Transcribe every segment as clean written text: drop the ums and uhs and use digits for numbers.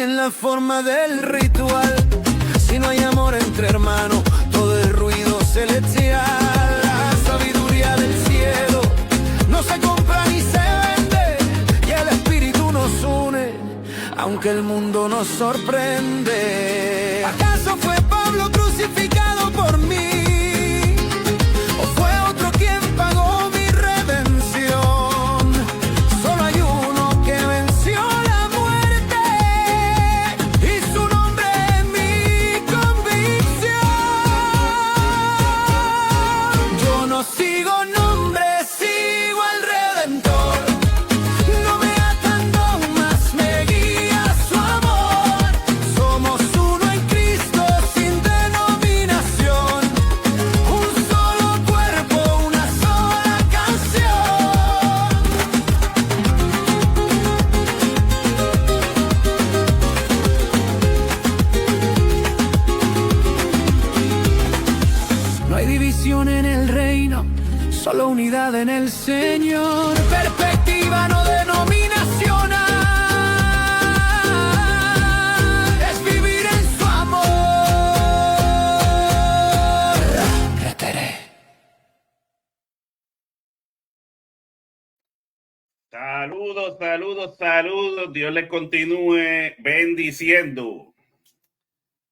en la forma del ritual. Si no hay amor entre hermanos, todo es ruido celestial. La sabiduría del cielo no se compra ni se vende, y el espíritu nos une, aunque el mundo nos sorprende. ¿Acaso fue Pablo crucificado por mí? ¿O fue otro quien pagó mi redención? Solo hay uno que venció la muerte, y su nombre es mi convicción. Yo no sigo nombres, sigo al Redentor. No me atan dogmas, me guía su amor. Somos uno en Cristo sin denominación, un solo cuerpo, una sola canción. No hay división en el reino, solo unidad en el Señor. Perspectiva, no denominacional, es vivir en su amor. Creteré. Saludos, saludos, saludos. Dios les continúe bendiciendo.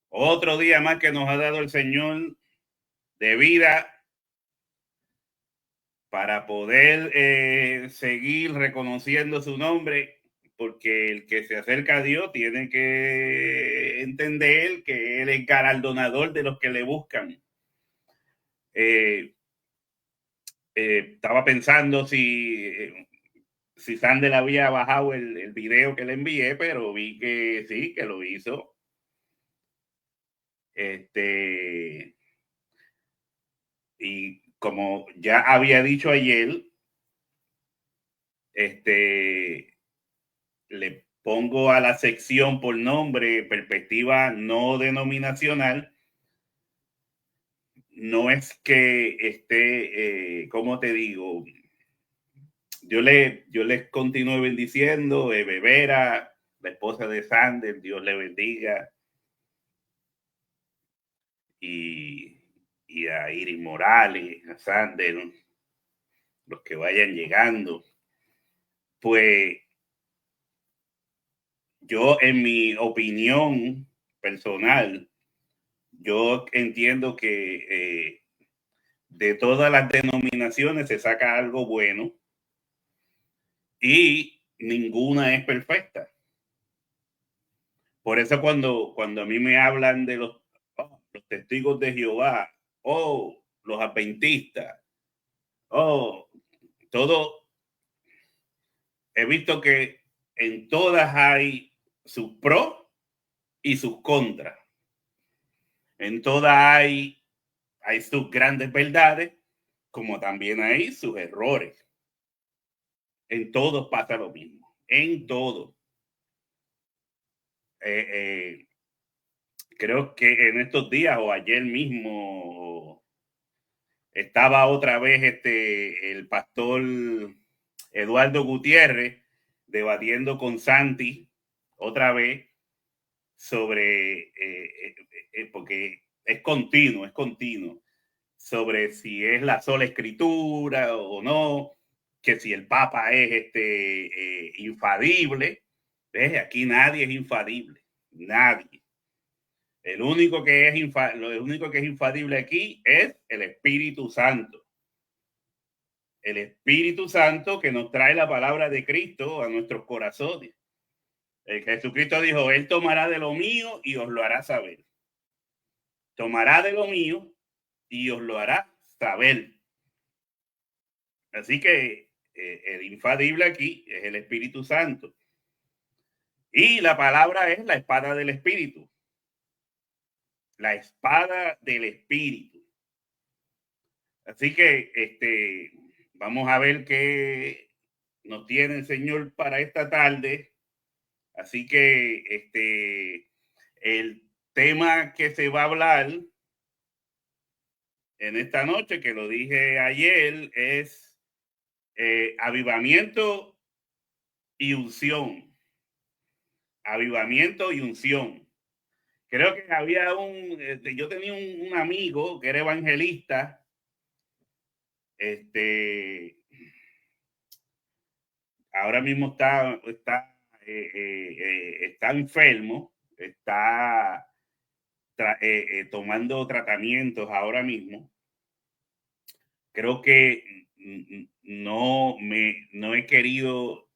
Otro día más que nos ha dado el Señor de vida para poder seguir reconociendo su nombre, porque el que se acerca a Dios tiene que entender que Él es galardonador de los que le buscan. Estaba pensando si Sandel había bajado el video que le envié, pero vi que sí, que lo hizo. Y como ya había dicho ayer, le pongo a la sección por nombre Perspectiva No Denominacional. No es que esté, ¿cómo te digo? Yo les continúo bendiciendo. Bebera, la esposa de Sandel, Dios le bendiga. Y a Iris Morales, a Sandel, los que vayan llegando. Pues yo, en mi opinión personal, yo entiendo que de todas las denominaciones se saca algo bueno y ninguna es perfecta. Por eso cuando a mí me hablan de los testigos de Jehová, o los adventistas, todo, he visto que en todas hay sus pros y sus contras. En todas hay sus grandes verdades, como también hay sus errores. En todos pasa lo mismo. En todo. Creo que en estos días o ayer mismo estaba otra vez el pastor Eduardo Gutiérrez debatiendo con Santi otra vez sobre, porque es continuo, sobre si es la sola escritura o no, que si el Papa es infalible. ¿Ves? Aquí nadie es infalible, nadie. El único que es infalible aquí es el Espíritu Santo. El Espíritu Santo que nos trae la palabra de Cristo a nuestros corazones. Jesucristo dijo, Él tomará de lo mío y os lo hará saber. Tomará de lo mío y os lo hará saber. Así que el infalible aquí es el Espíritu Santo. Y la palabra es la espada del Espíritu. La espada del Espíritu. Así que vamos a ver qué nos tiene el Señor para esta tarde. Así que el tema que se va a hablar en esta noche, que lo dije ayer, es avivamiento y unción. avivamiento y unción. Creo que había yo tenía un amigo que era evangelista, ahora mismo está enfermo, está tomando tratamientos ahora mismo. Creo que no he querido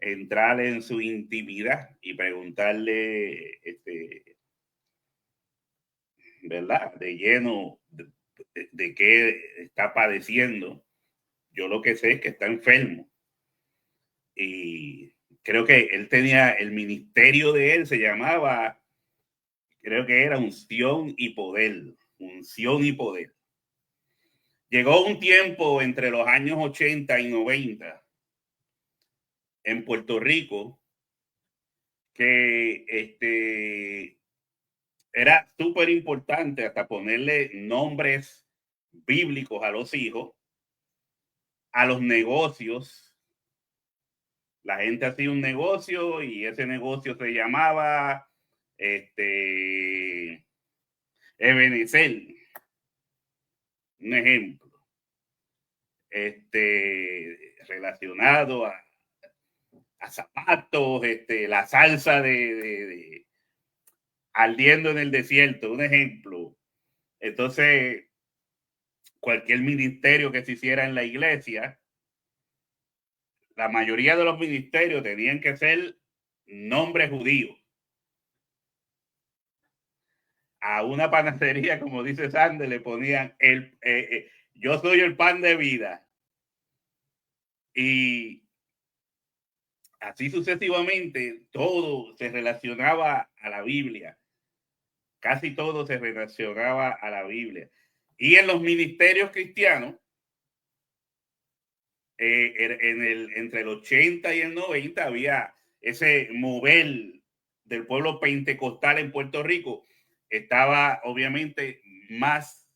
entrar en su intimidad y preguntarle, ¿verdad? De lleno de qué está padeciendo. Yo lo que sé es que está enfermo. Y creo que él tenía, el ministerio de él se llamaba, creo que era unción y poder. Unción y poder. Llegó un tiempo entre los años 80 y 90 en Puerto Rico que era súper importante hasta ponerle nombres bíblicos a los hijos, a los negocios. La gente hacía un negocio y ese negocio se llamaba Ebenezer, un ejemplo, relacionado a zapatos, la salsa de ardiendo en el desierto, un ejemplo. Entonces, cualquier ministerio que se hiciera en la iglesia, la mayoría de los ministerios tenían que ser nombres judíos. A una panadería, como dice Sander, le ponían yo soy el pan de vida. Y así sucesivamente, todo se relacionaba a la Biblia. Casi todo se relacionaba a la Biblia. Y en los ministerios cristianos, entre el 80 y el 90 había ese mover del pueblo pentecostal en Puerto Rico. Estaba obviamente más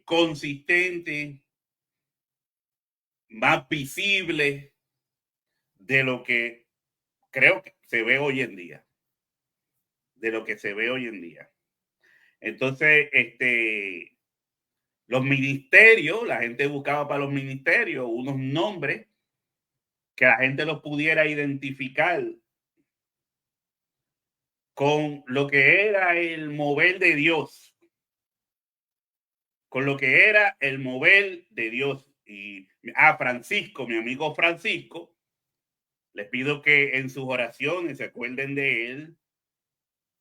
consistente, más visible de lo que creo que se ve hoy en día. Entonces, los ministerios, la gente buscaba para los ministerios unos nombres que la gente los pudiera identificar con lo que era el mover de Dios. Y a Francisco, mi amigo Francisco, les pido que en sus oraciones se acuerden de él.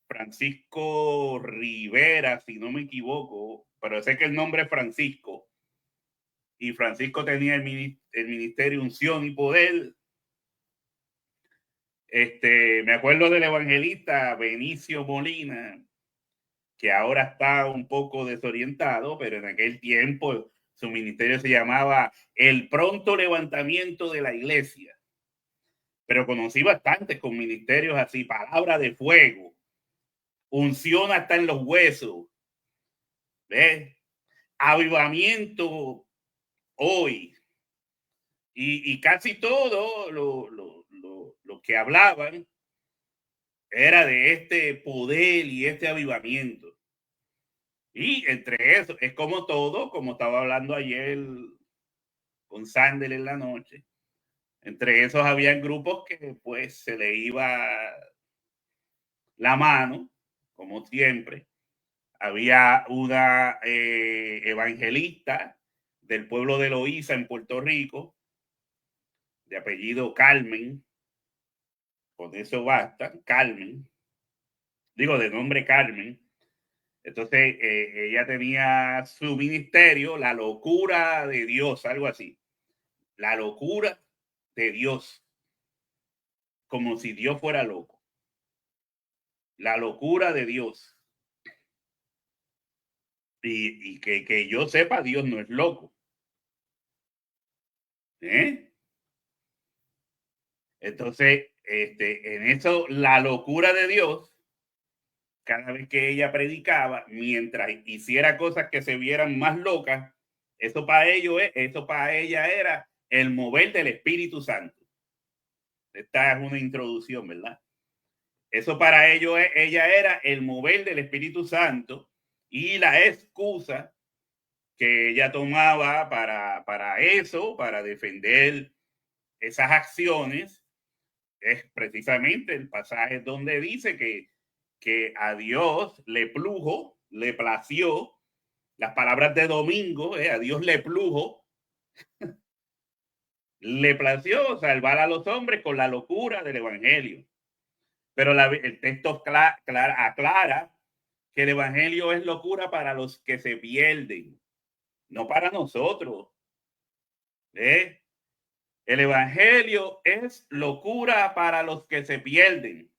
Francisco Rivera, si no me equivoco, pero sé que el nombre es Francisco. Y Francisco tenía el ministerio Unción y Poder. Me acuerdo del evangelista Benicio Molina, que ahora está un poco desorientado, pero en aquel tiempo su ministerio se llamaba El Pronto Levantamiento de la Iglesia. Pero conocí bastantes con ministerios así, palabra de fuego, unción hasta en los huesos, ¿ves? Avivamiento hoy. Y casi todo lo que hablaban era de este poder y este avivamiento. Y entre eso, es como todo, como estaba hablando ayer con Sander en la noche, entre esos habían grupos que pues se le iba la mano, como siempre. Había una evangelista del pueblo de Loíza en Puerto Rico, de apellido Carmen, con eso basta, Carmen, digo de nombre Carmen. Entonces ella tenía su ministerio, La Locura de Dios, algo así. La Locura de Dios, como si Dios fuera loco. La Locura de Dios. Y que yo sepa, Dios no es loco. Entonces, en eso, la locura de Dios, cada vez que ella predicaba, mientras hiciera cosas que se vieran más locas, eso para ella era el mover del Espíritu Santo. Esta es una introducción, ¿verdad? Eso para ellos, ella era el mover del Espíritu Santo y la excusa que ella tomaba para eso, para defender esas acciones, es precisamente el pasaje donde dice que a Dios le plujo, le plació, las palabras de Domingo, a Dios le plujo, le plació salvar a los hombres con la locura del Evangelio. Pero el texto aclara que el Evangelio es locura para los que se pierden, no para nosotros. ¿Eh? El Evangelio es locura para los que se pierden.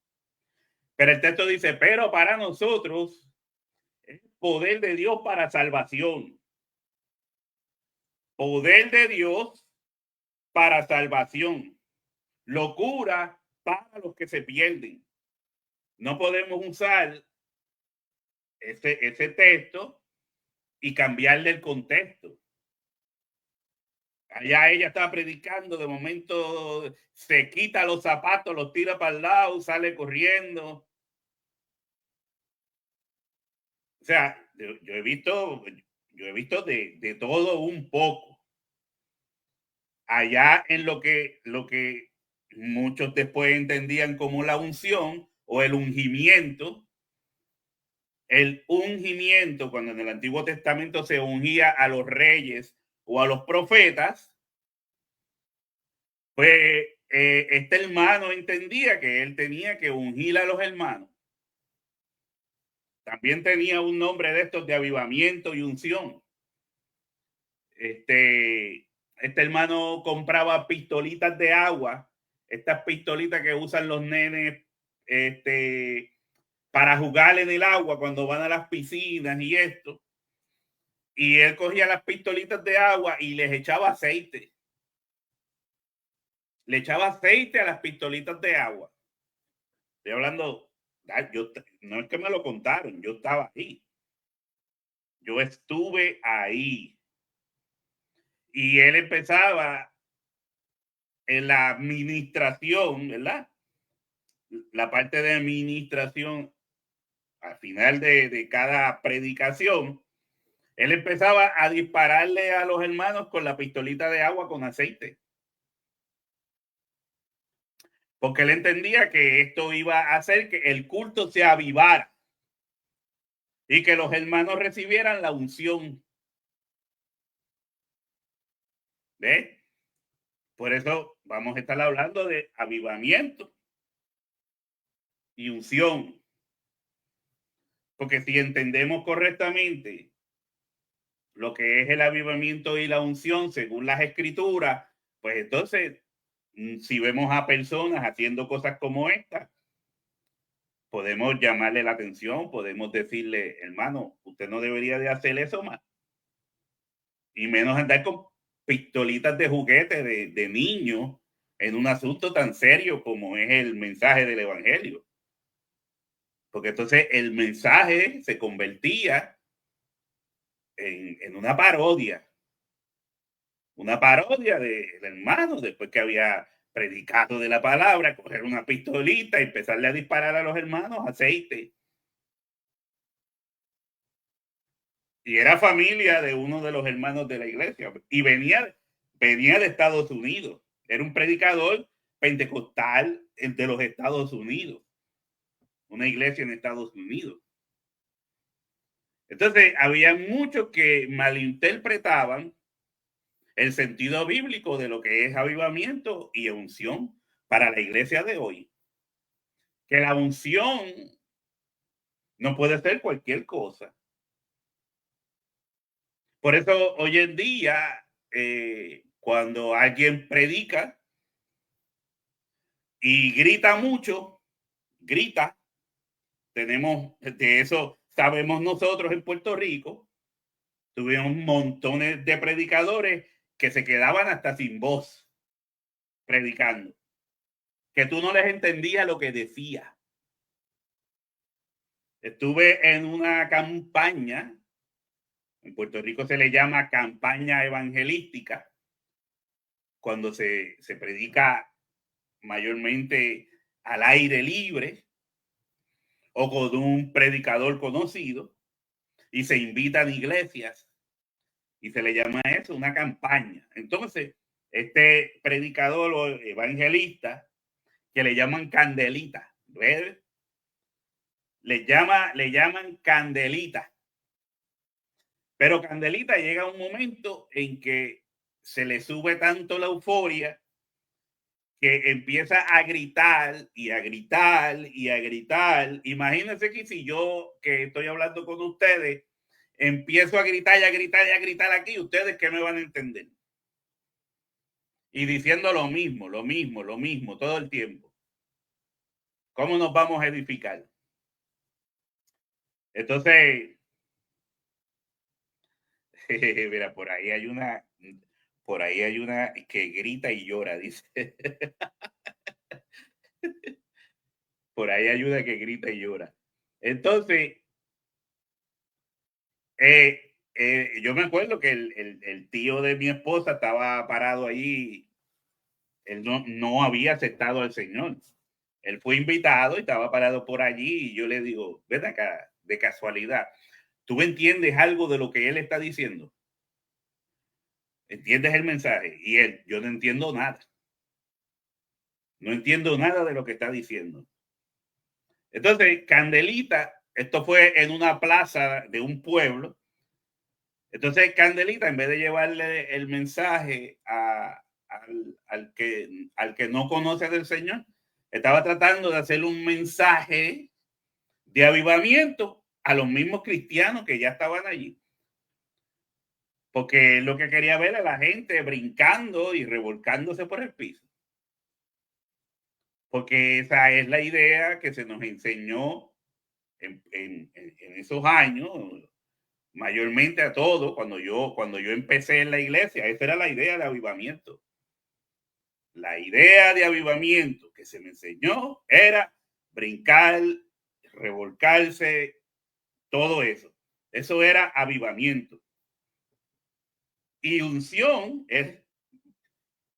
Pero el texto dice, pero para nosotros es poder de Dios para salvación. Poder de Dios para salvación. Locura para los que se pierden. No podemos usar ese texto y cambiarle el contexto. Allá ella estaba predicando, de momento se quita los zapatos, los tira para el lado, sale corriendo. O sea, yo he visto de todo un poco. Allá en lo que muchos después entendían como la unción o el ungimiento. El ungimiento, cuando en el Antiguo Testamento se ungía a los reyes o a los profetas, pues este hermano entendía que él tenía que ungir a los hermanos. También tenía un nombre de estos de avivamiento y unción. Este hermano compraba pistolitas de agua, estas pistolitas que usan los nenes para jugar en el agua cuando van a las piscinas y esto. Y él cogía las pistolitas de agua y les echaba aceite. Le echaba aceite a las pistolitas de agua. Estoy hablando, no es que me lo contaron, yo estaba ahí. Yo estuve ahí. Y él empezaba en la administración, ¿verdad? La parte de administración, al final de cada predicación, él empezaba a dispararle a los hermanos con la pistolita de agua con aceite. Porque él entendía que esto iba a hacer que el culto se avivara y que los hermanos recibieran la unción. ¿Ves? Por eso vamos a estar hablando de avivamiento y unción. Porque si entendemos correctamente lo que es el avivamiento y la unción según las escrituras, pues entonces, si vemos a personas haciendo cosas como esta, podemos llamarle la atención, podemos decirle, hermano, usted no debería de hacer eso más. Y menos andar con pistolitas de juguete de niños en un asunto tan serio como es el mensaje del evangelio. Porque entonces el mensaje se convertía en una parodia del hermano, después que había predicado de la palabra, coger una pistolita y empezarle a disparar a los hermanos aceite. Y era familia de uno de los hermanos de la iglesia y venía de Estados Unidos. Era un predicador pentecostal de los Estados Unidos, una iglesia en Estados Unidos. Entonces, había muchos que malinterpretaban el sentido bíblico de lo que es avivamiento y unción para la iglesia de hoy. Que la unción no puede ser cualquier cosa. Por eso hoy en día, cuando alguien predica y grita mucho, tenemos de eso, sabemos nosotros en Puerto Rico, tuvimos montones de predicadores que se quedaban hasta sin voz predicando, que tú no les entendías lo que decía. Estuve en una campaña, en Puerto Rico se le llama campaña evangelística, cuando se predica mayormente al aire libre o con un predicador conocido, y se invitan iglesias y se le llama eso una campaña. Entonces, este predicador o evangelista, que le llaman candelita, ¿ves? Le llaman candelita. Pero candelita llega un momento en que se le sube tanto la euforia que empieza a gritar y a gritar y a gritar. Imagínense que si yo, que estoy hablando con ustedes, empiezo a gritar y a gritar y a gritar aquí, ¿ustedes qué me van a entender? Y diciendo lo mismo todo el tiempo. ¿Cómo nos vamos a edificar? Entonces, mira, por ahí hay una que grita y llora, dice. Por ahí hay una que grita y llora. Entonces, yo me acuerdo que el tío de mi esposa estaba parado allí. Él no había aceptado al Señor. Él fue invitado y estaba parado por allí, y yo le digo, ven acá, de casualidad, ¿tú entiendes algo de lo que él está diciendo? ¿Entiendes el mensaje? Y él, yo no entiendo nada. No entiendo nada de lo que está diciendo. Entonces, candelita, esto fue en una plaza de un pueblo. Entonces, candelita, en vez de llevarle el mensaje al que no conoce del Señor, estaba tratando de hacer un mensaje de avivamiento a los mismos cristianos que ya estaban allí. Porque lo que quería ver a la gente brincando y revolcándose por el piso. Porque esa es la idea que se nos enseñó en esos años, mayormente a todos, cuando yo empecé en la iglesia. Esa era la idea de avivamiento. La idea de avivamiento que se me enseñó era brincar, revolcarse, todo eso. Eso era avivamiento. Y unción es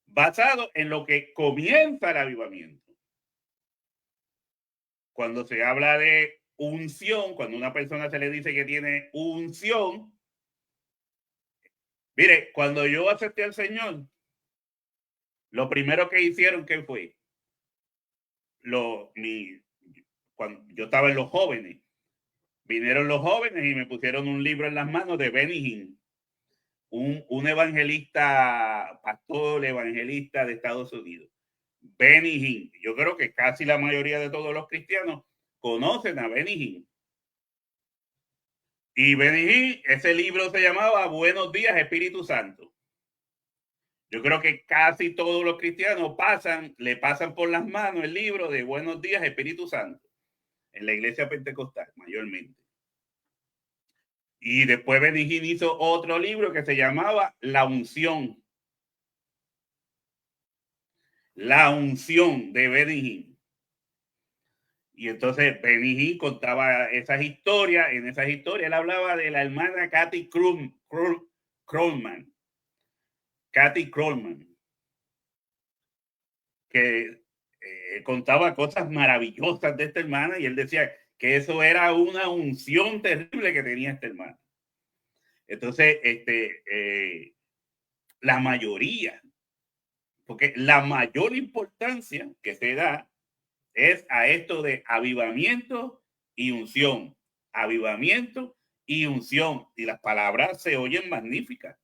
basado en lo que comienza el avivamiento. Cuando se habla de unción, cuando a una persona se le dice que tiene unción, mire, cuando yo acepté al Señor, lo primero que hicieron, ¿qué fue? Cuando yo estaba en los jóvenes, vinieron los jóvenes y me pusieron un libro en las manos de Benny Hinn, un evangelista, pastor evangelista de Estados Unidos. Benny Hinn. Yo creo que casi la mayoría de todos los cristianos conocen a Benny Hinn. Y Benny Hinn, ese libro se llamaba Buenos días, Espíritu Santo. Yo creo que casi todos los cristianos le pasan por las manos el libro de Buenos días, Espíritu Santo, en la iglesia pentecostal, mayormente. Y después Benny Hinn hizo otro libro que se llamaba La Unción. La Unción de Benny Hinn. Y entonces Benny Hinn contaba esas historias. En esas historias él hablaba de la hermana Kathy Krollman. Kathy Krollman, que contaba cosas maravillosas de esta hermana, y él decía que eso era una unción terrible que tenía esta hermana. Entonces, la mayoría, porque la mayor importancia que se da es a esto de avivamiento y unción. Avivamiento y unción. Y las palabras se oyen magníficas,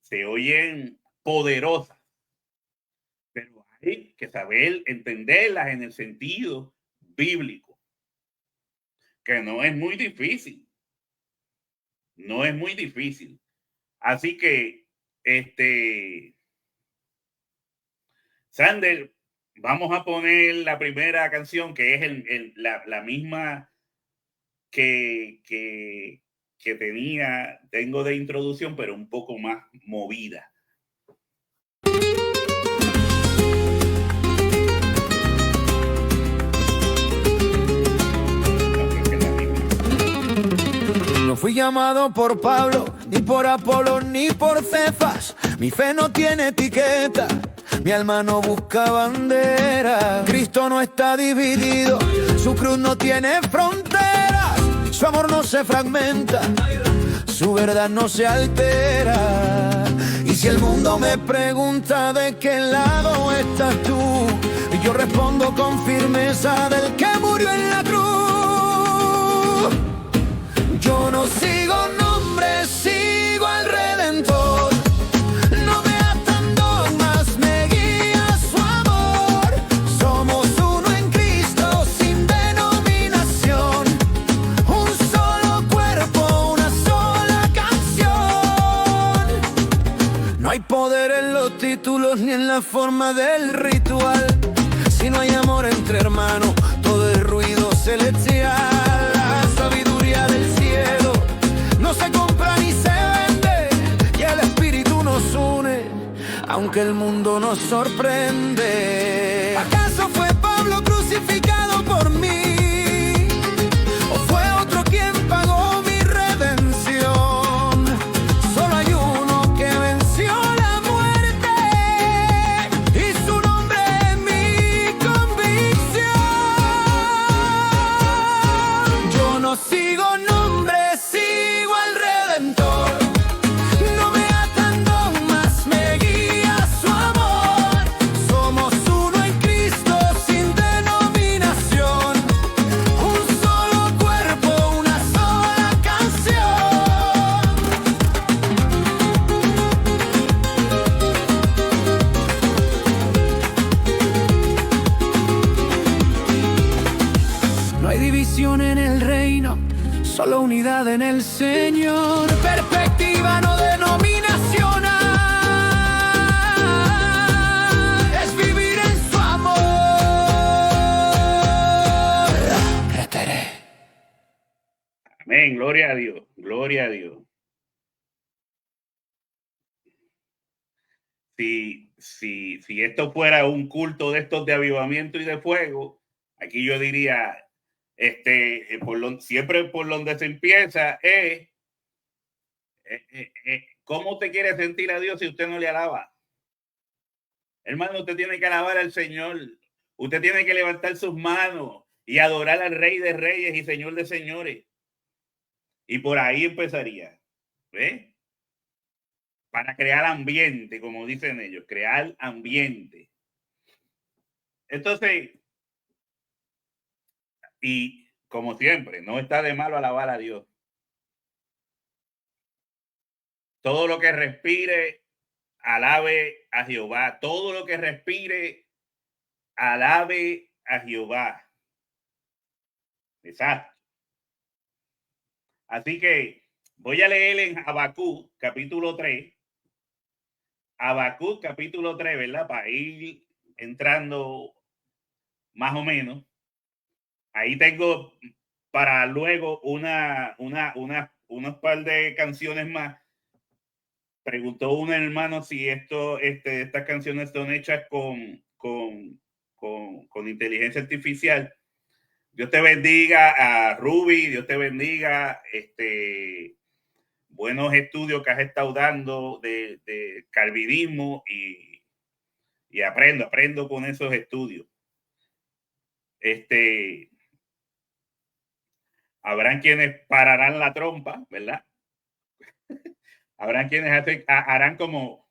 se oyen poderosas, pero hay que saber entenderlas en el sentido bíblico, que no es muy difícil. No es muy difícil. Así que, Sander, vamos a poner la primera canción, que es la misma que tengo de introducción, pero un poco más movida. No fui llamado por Pablo, ni por Apolo, ni por Cefas. Mi fe no tiene etiqueta. Mi alma no busca bandera. Cristo no está dividido, su cruz no tiene fronteras, su amor no se fragmenta, su verdad no se altera. Y si el mundo me pregunta de qué lado estás tú, yo respondo con firmeza del que murió en la cruz. Yo no sigo nombres, sigo al Redentor. No me atan dogmas, me guía su amor. Somos uno en Cristo, sin denominación. Un solo cuerpo, una sola canción. No hay poder en los títulos ni en la forma del ritual. Si no hay amor entre hermanos, todo es ruido celestial. La sabiduría del cielo no se compra ni se vende, y el Espíritu nos une, aunque el mundo nos sorprende. ¿Acaso fue Pablo crucificado por mí? ¿O fue otro quien pagó mi redención? Solo hay uno que venció la muerte, y su nombre es mi convicción. Yo no sigo nombres, sigo al Redentor. No me atan dogmas, me guía su amor. Somos uno en Cristo, sin denominación. Un solo cuerpo, una sola canción. No hay división en el reino, solo unidad en el Señor. Perspectiva, no denominacional. Es vivir en su amor. Creteré. Amén, gloria a Dios, gloria a Dios. Si esto fuera un culto de estos de avivamiento y de fuego, aquí yo diría, siempre por donde se empieza es ¿cómo usted quiere sentir a Dios si usted no le alaba? Hermano, usted tiene que alabar al Señor. Usted tiene que levantar sus manos y adorar al Rey de Reyes y Señor de Señores. Y por ahí empezaría. ¿Ves? Para crear ambiente, como dicen ellos, crear ambiente. Entonces, y como siempre, no está de malo alabar a Dios. Todo lo que respire, alabe a Jehová. Todo lo que respire, alabe a Jehová. Exacto. Así que voy a leer en Habacuc, capítulo 3. Habacuc, capítulo 3, ¿verdad? Para ir entrando más o menos. Ahí tengo para luego unos par de canciones más. Preguntó un hermano si estas canciones son hechas con inteligencia artificial. Dios te bendiga a Ruby, Dios te bendiga, buenos estudios que has estado dando de calvinismo y aprendo con esos estudios. Habrán quienes pararán la trompa, ¿verdad? Habrán quienes harán como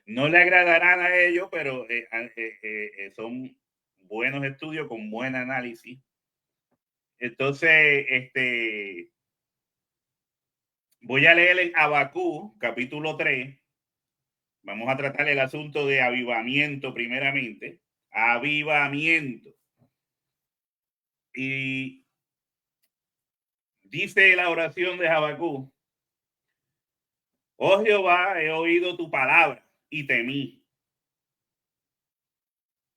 no le agradarán a ellos, pero son buenos estudios con buen análisis. Entonces, voy a leer en Habacuc, capítulo 3. Vamos a tratar el asunto de avivamiento primeramente. Avivamiento. Y dice la oración de Habacuc: oh Jehová, he oído tu palabra y temí.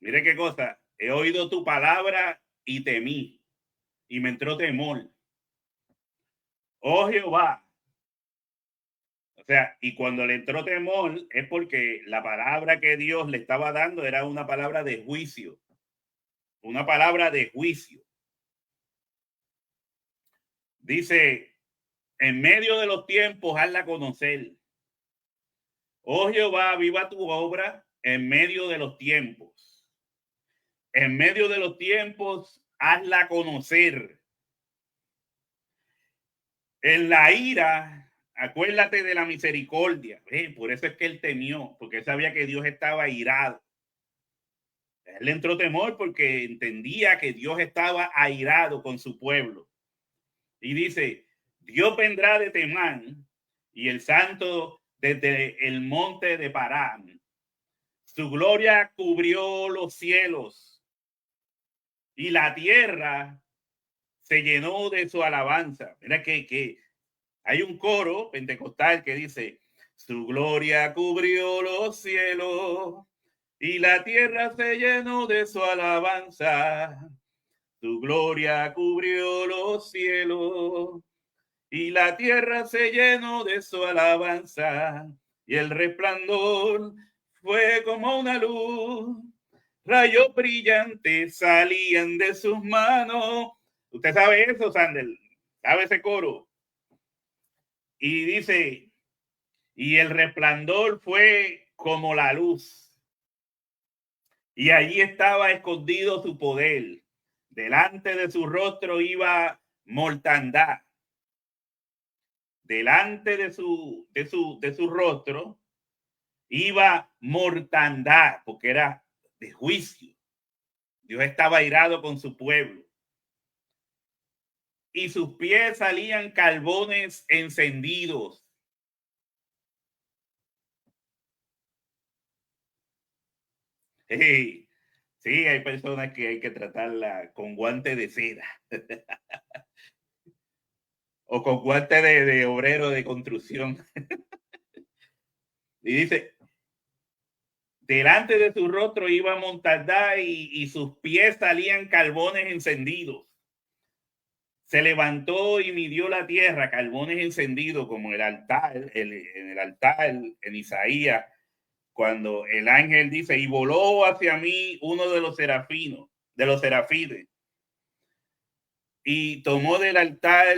Mire qué cosa. He oído tu palabra y temí. Y me entró temor. Oh Jehová. O sea, y cuando le entró temor es porque la palabra que Dios le estaba dando era una palabra de juicio. Una palabra de juicio. Dice, en medio de los tiempos, hazla conocer. Oh Jehová, viva tu obra en medio de los tiempos. En medio de los tiempos, hazla conocer. En la ira, acuérdate de la misericordia. Por eso es que él temió, porque él sabía que Dios estaba irado. Él le entró temor porque entendía que Dios estaba airado con su pueblo. Y dice, Dios vendrá de Temán y el santo desde el monte de Parán. Su gloria cubrió los cielos y la tierra se llenó de su alabanza. Mira que hay un coro pentecostal que dice, su gloria cubrió los cielos y la tierra se llenó de su alabanza. Su gloria cubrió los cielos y la tierra se llenó de su alabanza. Y el resplandor fue como una luz. Rayos brillantes salían de sus manos. ¿Usted sabe eso, Sandel? ¿Sabe ese coro? Y dice, y el resplandor fue como la luz. Y allí estaba escondido su poder. Delante de su rostro iba mortandad. Delante de su rostro iba mortandad, porque era de juicio. Dios estaba airado con su pueblo. Y sus pies salían carbones encendidos. Hey, sí, hay personas que hay que tratarla con guante de seda o con guante de obrero de construcción. Y dice, delante de su rostro iba mortandad y sus pies salían carbones encendidos. Se levantó y midió la tierra, carbones encendidos como el altar, en el altar en Isaías, cuando el ángel dice, y voló hacia mí uno de los serafines, y tomó del altar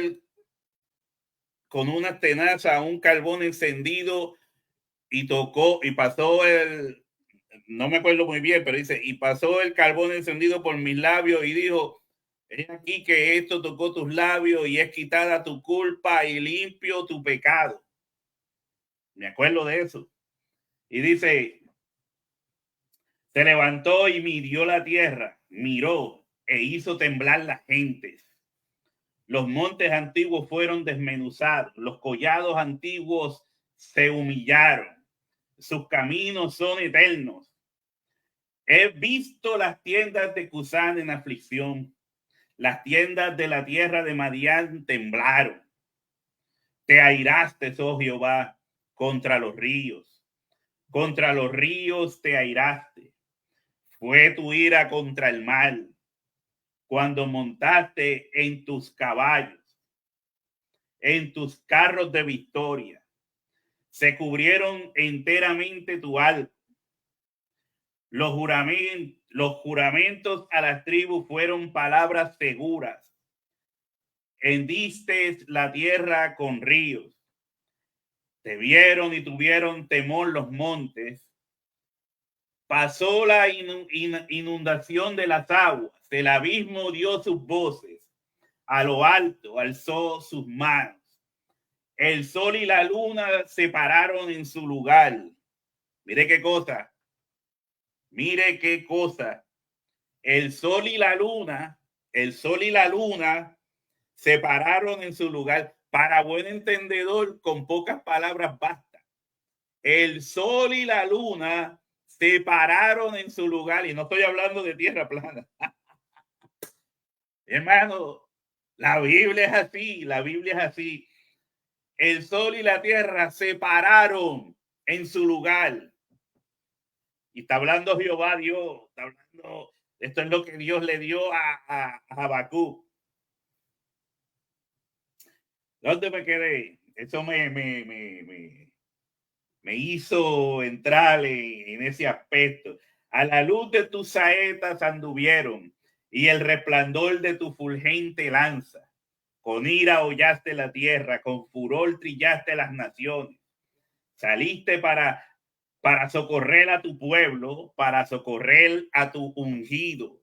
con una tenaza un carbón encendido y tocó y pasó no me acuerdo muy bien, pero dice, y pasó el carbón encendido por mis labios y dijo, es aquí que esto tocó tus labios y es quitada tu culpa y limpio tu pecado. Me acuerdo de eso. Y dice, se levantó y midió la tierra, miró e hizo temblar las gentes. Los montes antiguos fueron desmenuzados, los collados antiguos se humillaron, sus caminos son eternos. He visto las tiendas de Cusán en aflicción, las tiendas de la tierra de Madián temblaron. Te airaste, oh Jehová, contra los ríos te airaste. Fue tu ira contra el mal, cuando montaste en tus caballos, en tus carros de victoria. Se cubrieron enteramente tu alto. Los juramentos a las tribus fueron palabras seguras. Hendiste la tierra con ríos. Te vieron y tuvieron temor los montes. Pasó la inundación de las aguas. El abismo dio sus voces. A lo alto alzó sus manos. El sol y la luna se pararon en su lugar. Mire qué cosa. Mire qué cosa. El sol y la luna se pararon en su lugar. Para buen entendedor, con pocas palabras basta. El sol y la luna se pararon en su lugar. Y no estoy hablando de tierra plana. Hermano, la Biblia es así. La Biblia es así. El sol y la tierra se pararon en su lugar. Y está hablando Jehová Dios. Está hablando, esto es lo que Dios le dio a Habacuc. ¿Dónde me quedé? Eso me hizo entrar en ese aspecto. A la luz de tus saetas anduvieron y el resplandor de tu fulgente lanza. Con ira hollaste la tierra, con furor trillaste las naciones. Saliste para para socorrer a tu pueblo, para socorrer a tu ungido.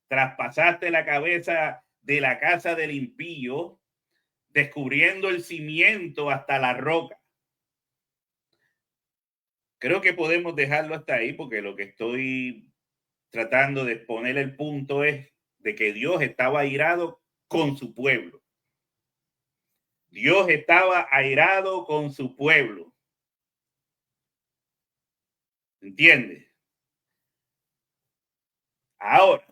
Traspasaste la cabeza de la casa del impío, descubriendo el cimiento hasta la roca. Creo que podemos dejarlo hasta ahí, porque lo que estoy tratando de exponer el punto es de que Dios estaba airado con su pueblo. Dios estaba airado con su pueblo. ¿Entiendes? Ahora,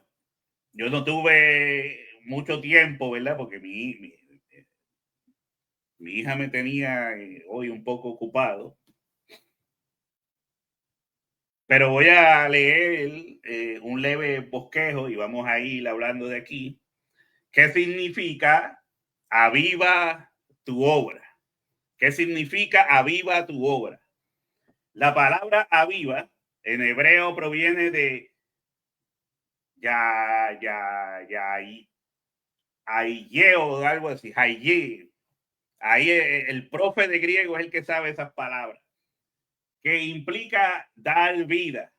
yo no tuve mucho tiempo, ¿verdad? Porque mi hija me tenía hoy un poco ocupado. Pero voy a leer un leve bosquejo y vamos a ir hablando de aquí. ¿Qué significa aviva tu obra? ¿Qué significa aviva tu obra? La palabra aviva en hebreo proviene de Aiyeo o algo así, Haye. Ahí el profe de griego es el que sabe esas palabras, que implica dar vida,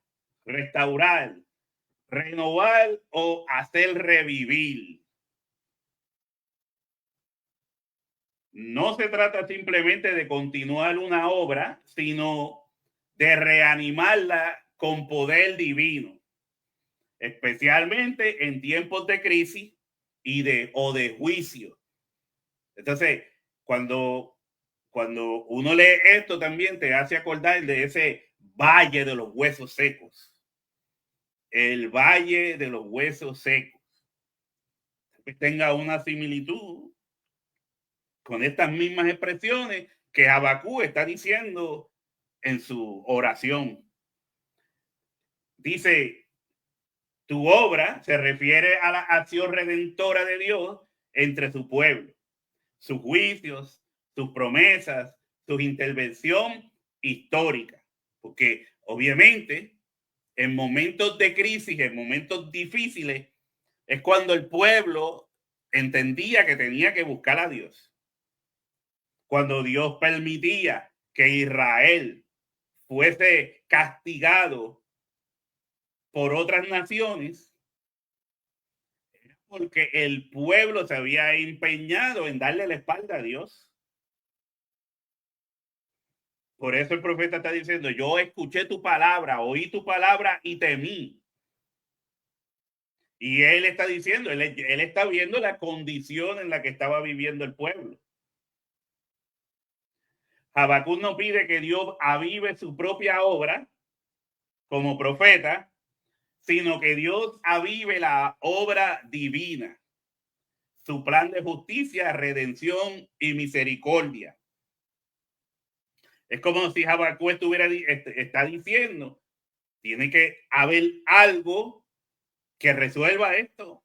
restaurar, renovar o hacer revivir. No se trata simplemente de continuar una obra, sino de reanimarla con poder divino, especialmente en tiempos de crisis o de juicio. Entonces, cuando uno lee esto, también te hace acordar de ese valle de los huesos secos. El valle de los huesos secos. Que tenga una similitud con estas mismas expresiones que Habacuc está diciendo en su oración. Dice, tu obra se refiere a la acción redentora de Dios entre su pueblo, sus juicios, sus promesas, su intervención histórica. Porque obviamente en momentos de crisis, en momentos difíciles, es cuando el pueblo entendía que tenía que buscar a Dios. Cuando Dios permitía que Israel fuese castigado por otras naciones, porque el pueblo se había empeñado en darle la espalda a Dios. Por eso el profeta está diciendo, yo escuché tu palabra, oí tu palabra y temí. Y él está diciendo, él está viendo la condición en la que estaba viviendo el pueblo. Habacuc no pide que Dios avive su propia obra como profeta, sino que Dios avive la obra divina, su plan de justicia, redención y misericordia. Es como si Habacuc está diciendo, tiene que haber algo que resuelva esto.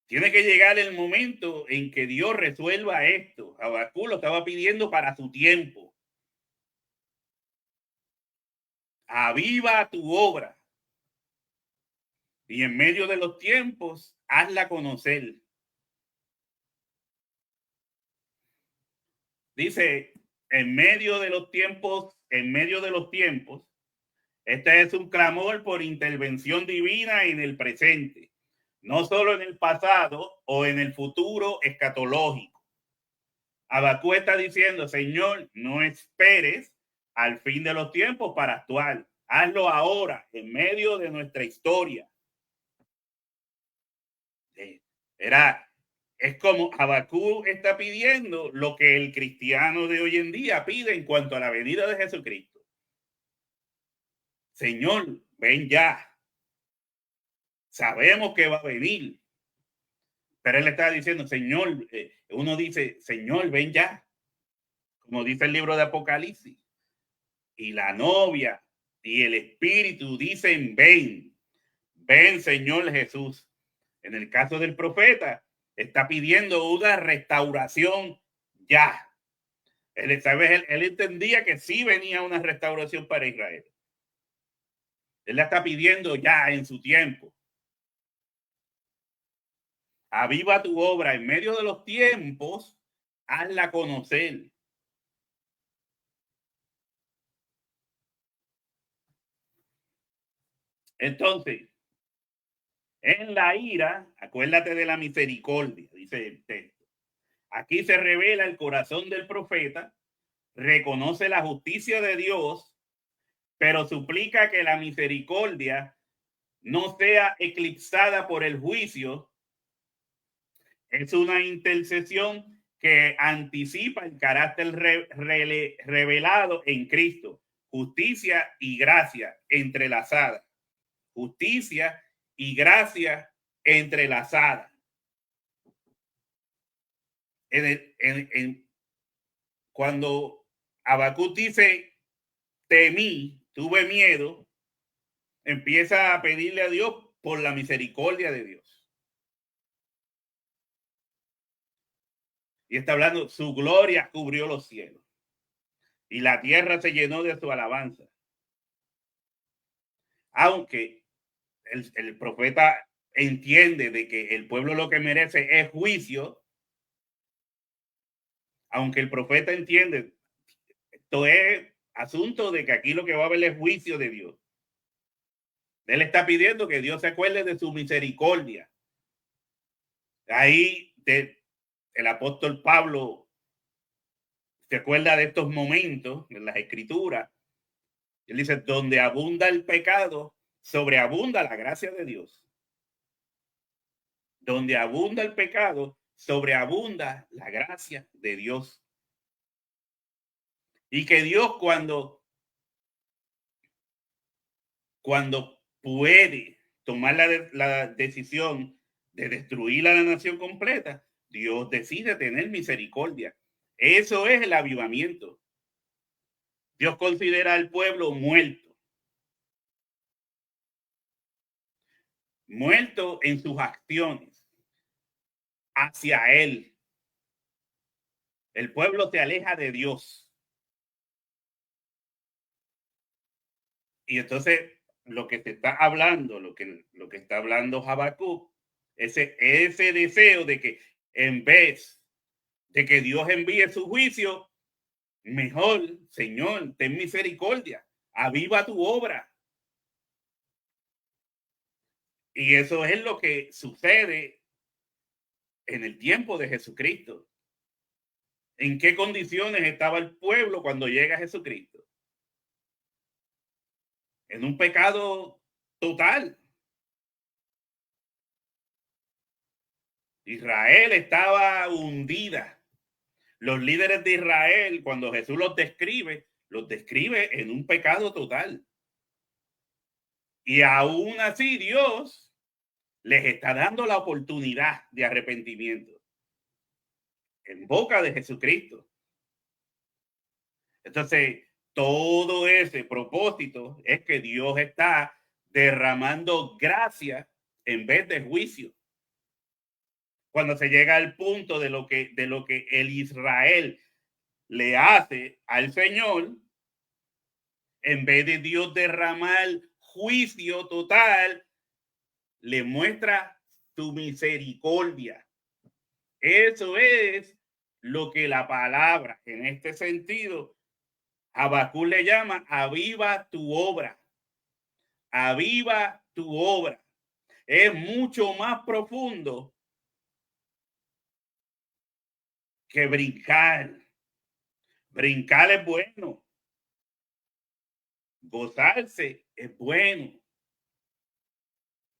Tiene que llegar el momento en que Dios resuelva esto. Habacuc lo estaba pidiendo para su tiempo. Aviva tu obra. Y en medio de los tiempos, hazla conocer. Dice, en medio de los tiempos, este es un clamor por intervención divina en el presente, no solo en el pasado o en el futuro escatológico. Habacuc está diciendo, Señor, no esperes al fin de los tiempos para actuar. Hazlo ahora, en medio de nuestra historia. Es como Habacuc está pidiendo lo que el cristiano de hoy en día pide en cuanto a la venida de Jesucristo. Señor, ven ya. Sabemos que va a venir. Pero él está diciendo, Señor, uno dice, Señor, ven ya. Como dice el libro de Apocalipsis. Y la novia y el espíritu dicen, ven. Ven, Señor Jesús. En el caso del profeta, está pidiendo una restauración ya. Él entendía que sí venía una restauración para Israel. Él la está pidiendo ya en su tiempo. Aviva tu obra en medio de los tiempos, hazla conocer. Entonces, en la ira, acuérdate de la misericordia, dice el texto. Aquí se revela el corazón del profeta, reconoce la justicia de Dios, pero suplica que la misericordia no sea eclipsada por el juicio. Es una intercesión que anticipa el carácter revelado en Cristo, justicia y gracia entrelazadas. Justicia y gracia entrelazadas. Cuando Habacuc dice, temí, tuve miedo, empieza a pedirle a Dios por la misericordia de Dios. Y está hablando, su gloria cubrió los cielos y la tierra se llenó de su alabanza. Aunque el profeta entiende de que el pueblo lo que merece es juicio, aunque el profeta entiende, esto es asunto de que aquí lo que va a haber es juicio de Dios. Él está pidiendo que Dios se acuerde de su misericordia. Ahí el apóstol Pablo se acuerda de estos momentos en las escrituras. Él dice, donde abunda el pecado, sobreabunda la gracia de Dios. Donde abunda el pecado, sobreabunda la gracia de Dios. Y que Dios cuando puede tomar la decisión de destruir a la nación completa, Dios decide tener misericordia. Eso es el avivamiento. Dios considera al pueblo muerto. Muerto en sus acciones hacia Él. El pueblo se aleja de Dios. Y entonces lo que se está hablando, lo que está hablando Habacuc, ese deseo de que en vez de que Dios envíe su juicio, mejor, Señor, ten misericordia, aviva tu obra. Y eso es lo que sucede en el tiempo de Jesucristo. ¿En qué condiciones estaba el pueblo cuando llega Jesucristo? En un pecado total. Israel estaba hundida. Los líderes de Israel, cuando Jesús los describe en un pecado total. Y aún así Dios les está dando la oportunidad de arrepentimiento en boca de Jesucristo. Entonces, todo ese propósito es que Dios está derramando gracia en vez de juicio. Cuando se llega al punto de lo que el Israel le hace al Señor, en vez de Dios derramar juicio total, le muestra su misericordia. Eso es lo que la palabra, en este sentido, Habacuc le llama aviva tu obra. Aviva tu obra. Es mucho más profundo que brincar. Brincar es bueno. Gozarse es bueno.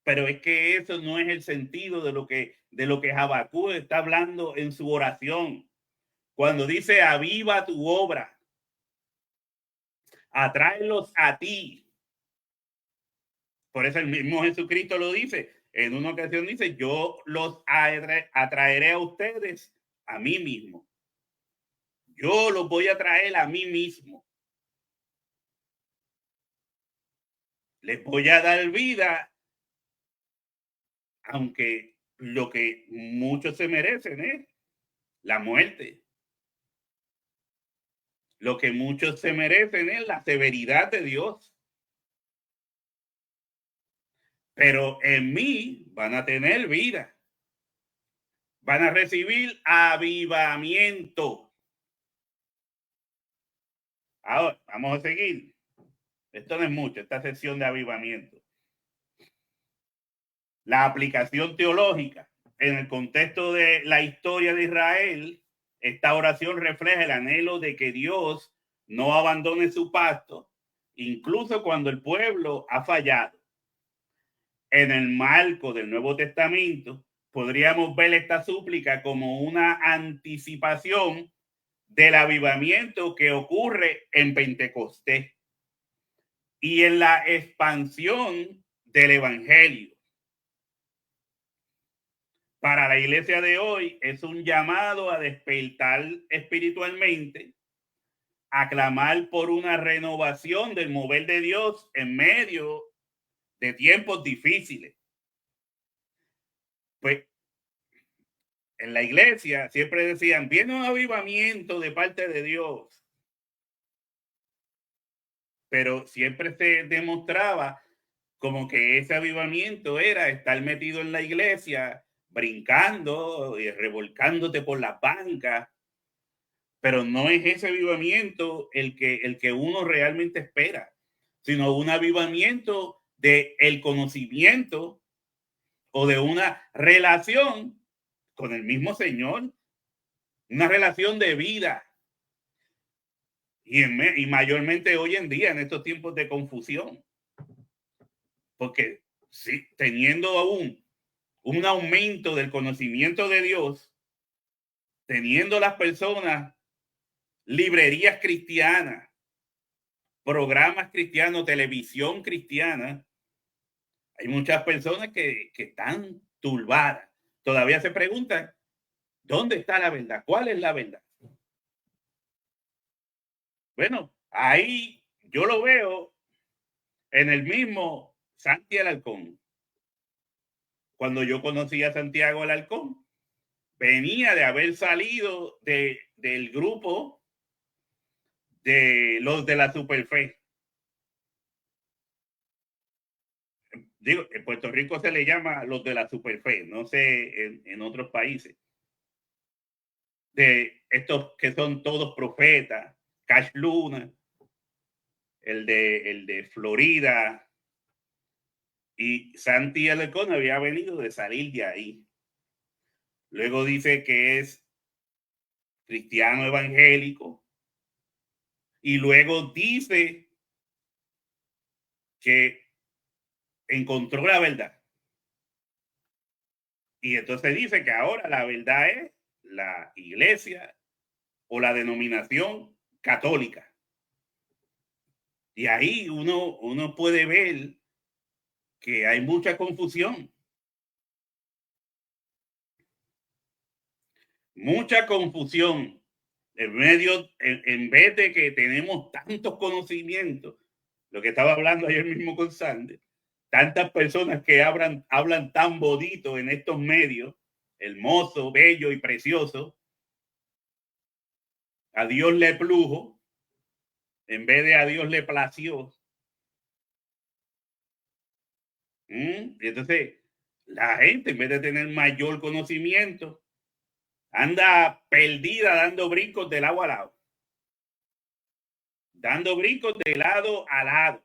Pero es que eso no es el sentido de lo que Habacuc está hablando en su oración. Cuando dice aviva tu obra, atráelos a ti. Por eso el mismo Jesucristo lo dice. En una ocasión dice, yo los atraeré a ustedes a mí mismo. Yo los voy a traer a mí mismo. Les voy a dar vida, aunque lo que muchos se merecen es la muerte. Lo que muchos se merecen es la severidad de Dios. Pero en mí van a tener vida. Van a recibir avivamiento. Ahora, vamos a seguir. Esto no es mucho, esta sección de avivamiento. La aplicación teológica en el contexto de la historia de Israel, esta oración refleja el anhelo de que Dios no abandone su pacto, incluso cuando el pueblo ha fallado. En el marco del Nuevo Testamento, podríamos ver esta súplica como una anticipación del avivamiento que ocurre en Pentecostés y en la expansión del Evangelio. Para la iglesia de hoy es un llamado a despertar espiritualmente, a clamar por una renovación del mover de Dios en medio de tiempos difíciles. Pues en la iglesia siempre decían, viene un avivamiento de parte de Dios, pero siempre se demostraba como que ese avivamiento era estar metido en la iglesia, brincando y revolcándote por las bancas, pero no es ese avivamiento el que uno realmente espera, sino un avivamiento de el conocimiento o de una relación con el mismo Señor, una relación de vida. Y mayormente hoy en día, en estos tiempos de confusión, porque sí, teniendo aún un aumento del conocimiento de Dios, teniendo las personas librerías cristianas, programas cristianos, televisión cristiana, hay muchas personas que están turbadas. Todavía se preguntan, ¿dónde está la verdad? ¿Cuál es la verdad? Bueno, ahí yo lo veo en el mismo Santi Alarcón. Cuando yo conocí a Santiago Alarcón, venía de haber salido del grupo de los de la Superfe. Digo, en Puerto Rico se le llama los de la Superfe, no sé en otros países. De estos que son todos profetas, Cash Luna, el de Florida, y Santi Alarcón había venido de salir de ahí. Luego dice que es cristiano evangélico y luego dice que encontró la verdad. Y entonces dice que ahora la verdad es la iglesia o la denominación católica. Y ahí uno puede ver que hay mucha confusión. Mucha confusión. En vez de que tenemos tantos conocimientos, lo que estaba hablando ayer mismo con Sandy, tantas personas que hablan tan bonito en estos medios, hermoso, bello y precioso, a Dios le plujo, en vez de a Dios le plació. Y entonces, la gente, en vez de tener mayor conocimiento, anda perdida dando brincos de lado a lado. Dando brincos de lado a lado.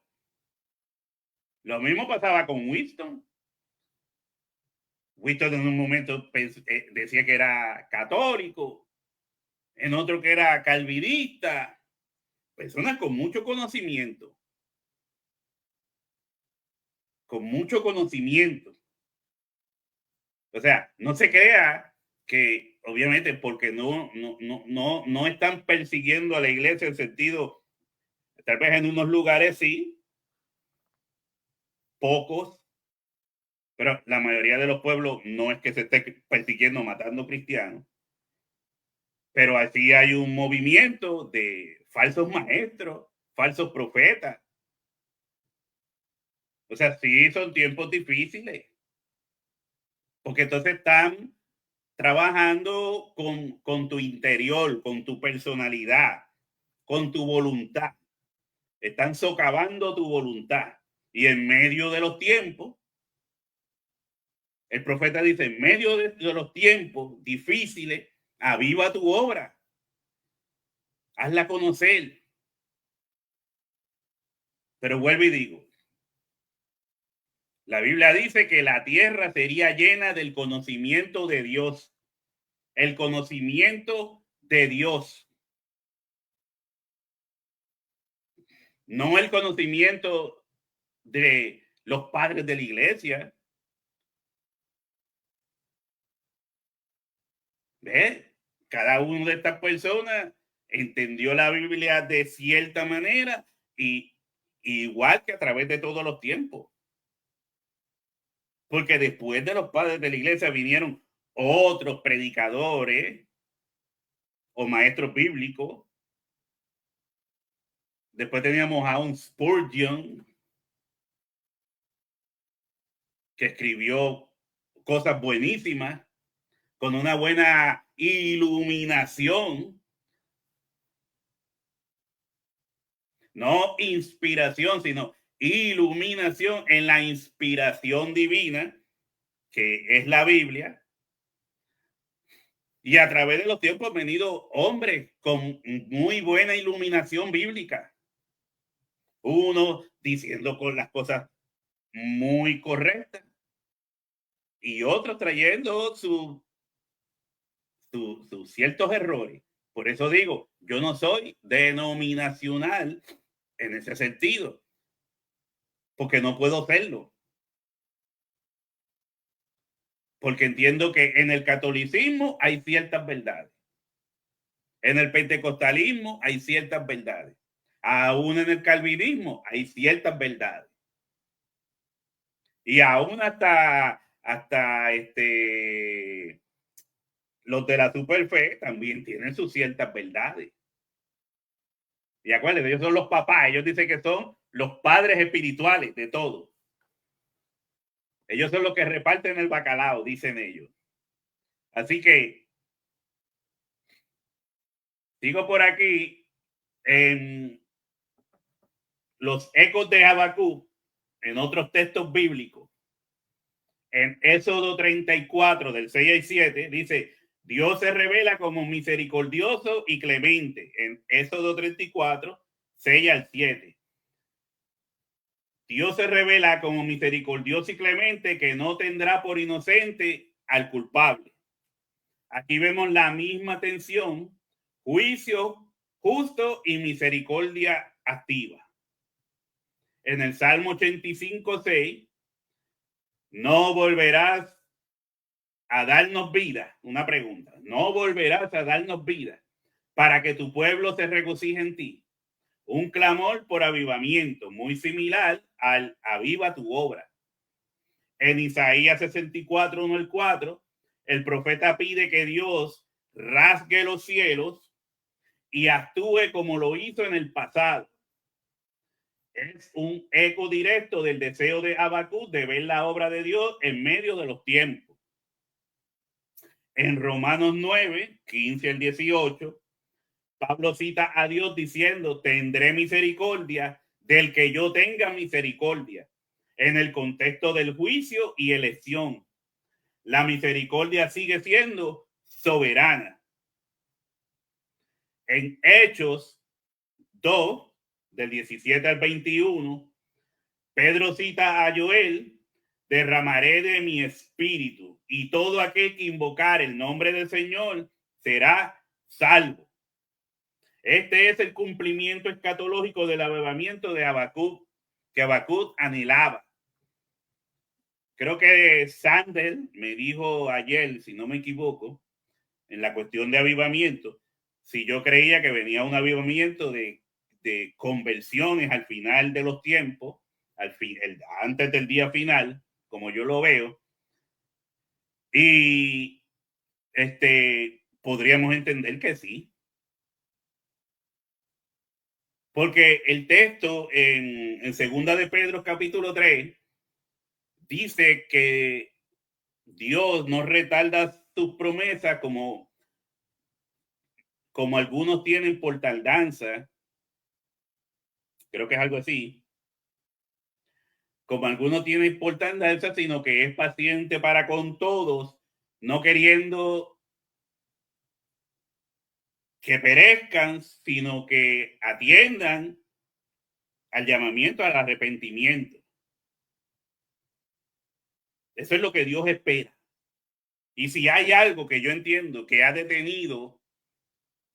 Lo mismo pasaba con Winston. Winston en un momento decía que era católico, en otro que era calvinista. Personas con mucho conocimiento. Con mucho conocimiento. O sea, no se crea que obviamente porque no están persiguiendo a la iglesia en sentido, tal vez en unos lugares sí, pocos, pero la mayoría de los pueblos no es que se esté persiguiendo, matando cristianos, pero así hay un movimiento de falsos maestros, falsos profetas. O sea, sí son tiempos difíciles, porque entonces están trabajando con tu interior, con tu personalidad, con tu voluntad. Están socavando tu voluntad. Y en medio de los tiempos, el profeta dice, en medio de los tiempos difíciles, aviva tu obra. Hazla conocer. Pero vuelvo y digo, La Biblia dice que la tierra sería llena del conocimiento de Dios. El conocimiento de Dios. No el conocimiento de los padres de la iglesia. ¿Ves? Cada una de estas personas entendió la Biblia de cierta manera y igual que a través de todos los tiempos. Porque después de los padres de la iglesia vinieron otros predicadores o maestros bíblicos. Después teníamos a un Spurgeon que escribió cosas buenísimas con una buena iluminación, no inspiración, sino iluminación en la inspiración divina, que es la Biblia. Y a través de los tiempos han venido hombres con muy buena iluminación bíblica. Uno diciendo con las cosas muy correctas y otros trayendo sus ciertos errores. Por eso digo, yo no soy denominacional en ese sentido, porque no puedo serlo. Porque entiendo que en el catolicismo hay ciertas verdades. En el pentecostalismo hay ciertas verdades. Aún en el calvinismo hay ciertas verdades. Y aún hasta los de la superfe también tienen sus ciertas verdades. Y acuérdense, ellos son los papás. Ellos dicen que son los padres espirituales de todo. Ellos son los que reparten el bacalao, dicen ellos. Así que sigo por aquí en los ecos de Habacuc, en otros textos bíblicos. En Éxodo 34, del 6 al 7, dice: Dios se revela como misericordioso y clemente. En Éxodo 34, 6 al 7. Dios se revela como misericordioso y clemente, que no tendrá por inocente al culpable. Aquí vemos la misma tensión: juicio justo y misericordia activa. En el Salmo 85, 6, no volverás a darnos vida. Una pregunta: no volverás a darnos vida para que tu pueblo se regocije en ti. Un clamor por avivamiento, muy similar al aviva tu obra. En Isaías 64, 1 al 4, el profeta pide que Dios rasgue los cielos y actúe como lo hizo en el pasado. Es un eco directo del deseo de Habacuc de ver la obra de Dios en medio de los tiempos. En Romanos 9, 15 al 18, Pablo cita a Dios diciendo: tendré misericordia del que yo tenga misericordia, en el contexto del juicio y elección. La misericordia sigue siendo soberana. En Hechos 2, del 17 al 21, Pedro cita a Joel: derramaré de mi espíritu y todo aquel que invocar el nombre del Señor será salvo. Este es el cumplimiento escatológico del avivamiento de Habacuc, que Habacuc anhelaba. Creo que Sandel me dijo ayer, si no me equivoco, en la cuestión de avivamiento, si yo creía que venía un avivamiento de conversiones al final de los tiempos, antes del día final, como yo lo veo, y podríamos entender que sí. Porque el texto en Segunda de Pedro capítulo 3 dice que Dios no retarda sus promesas como algunos tienen por tardanza. Creo que es algo así. Como algunos tienen por tardanza, sino que es paciente para con todos, no queriendo que perezcan, sino que atiendan al llamamiento al arrepentimiento. Eso es lo que Dios espera. Y si hay algo que yo entiendo que ha detenido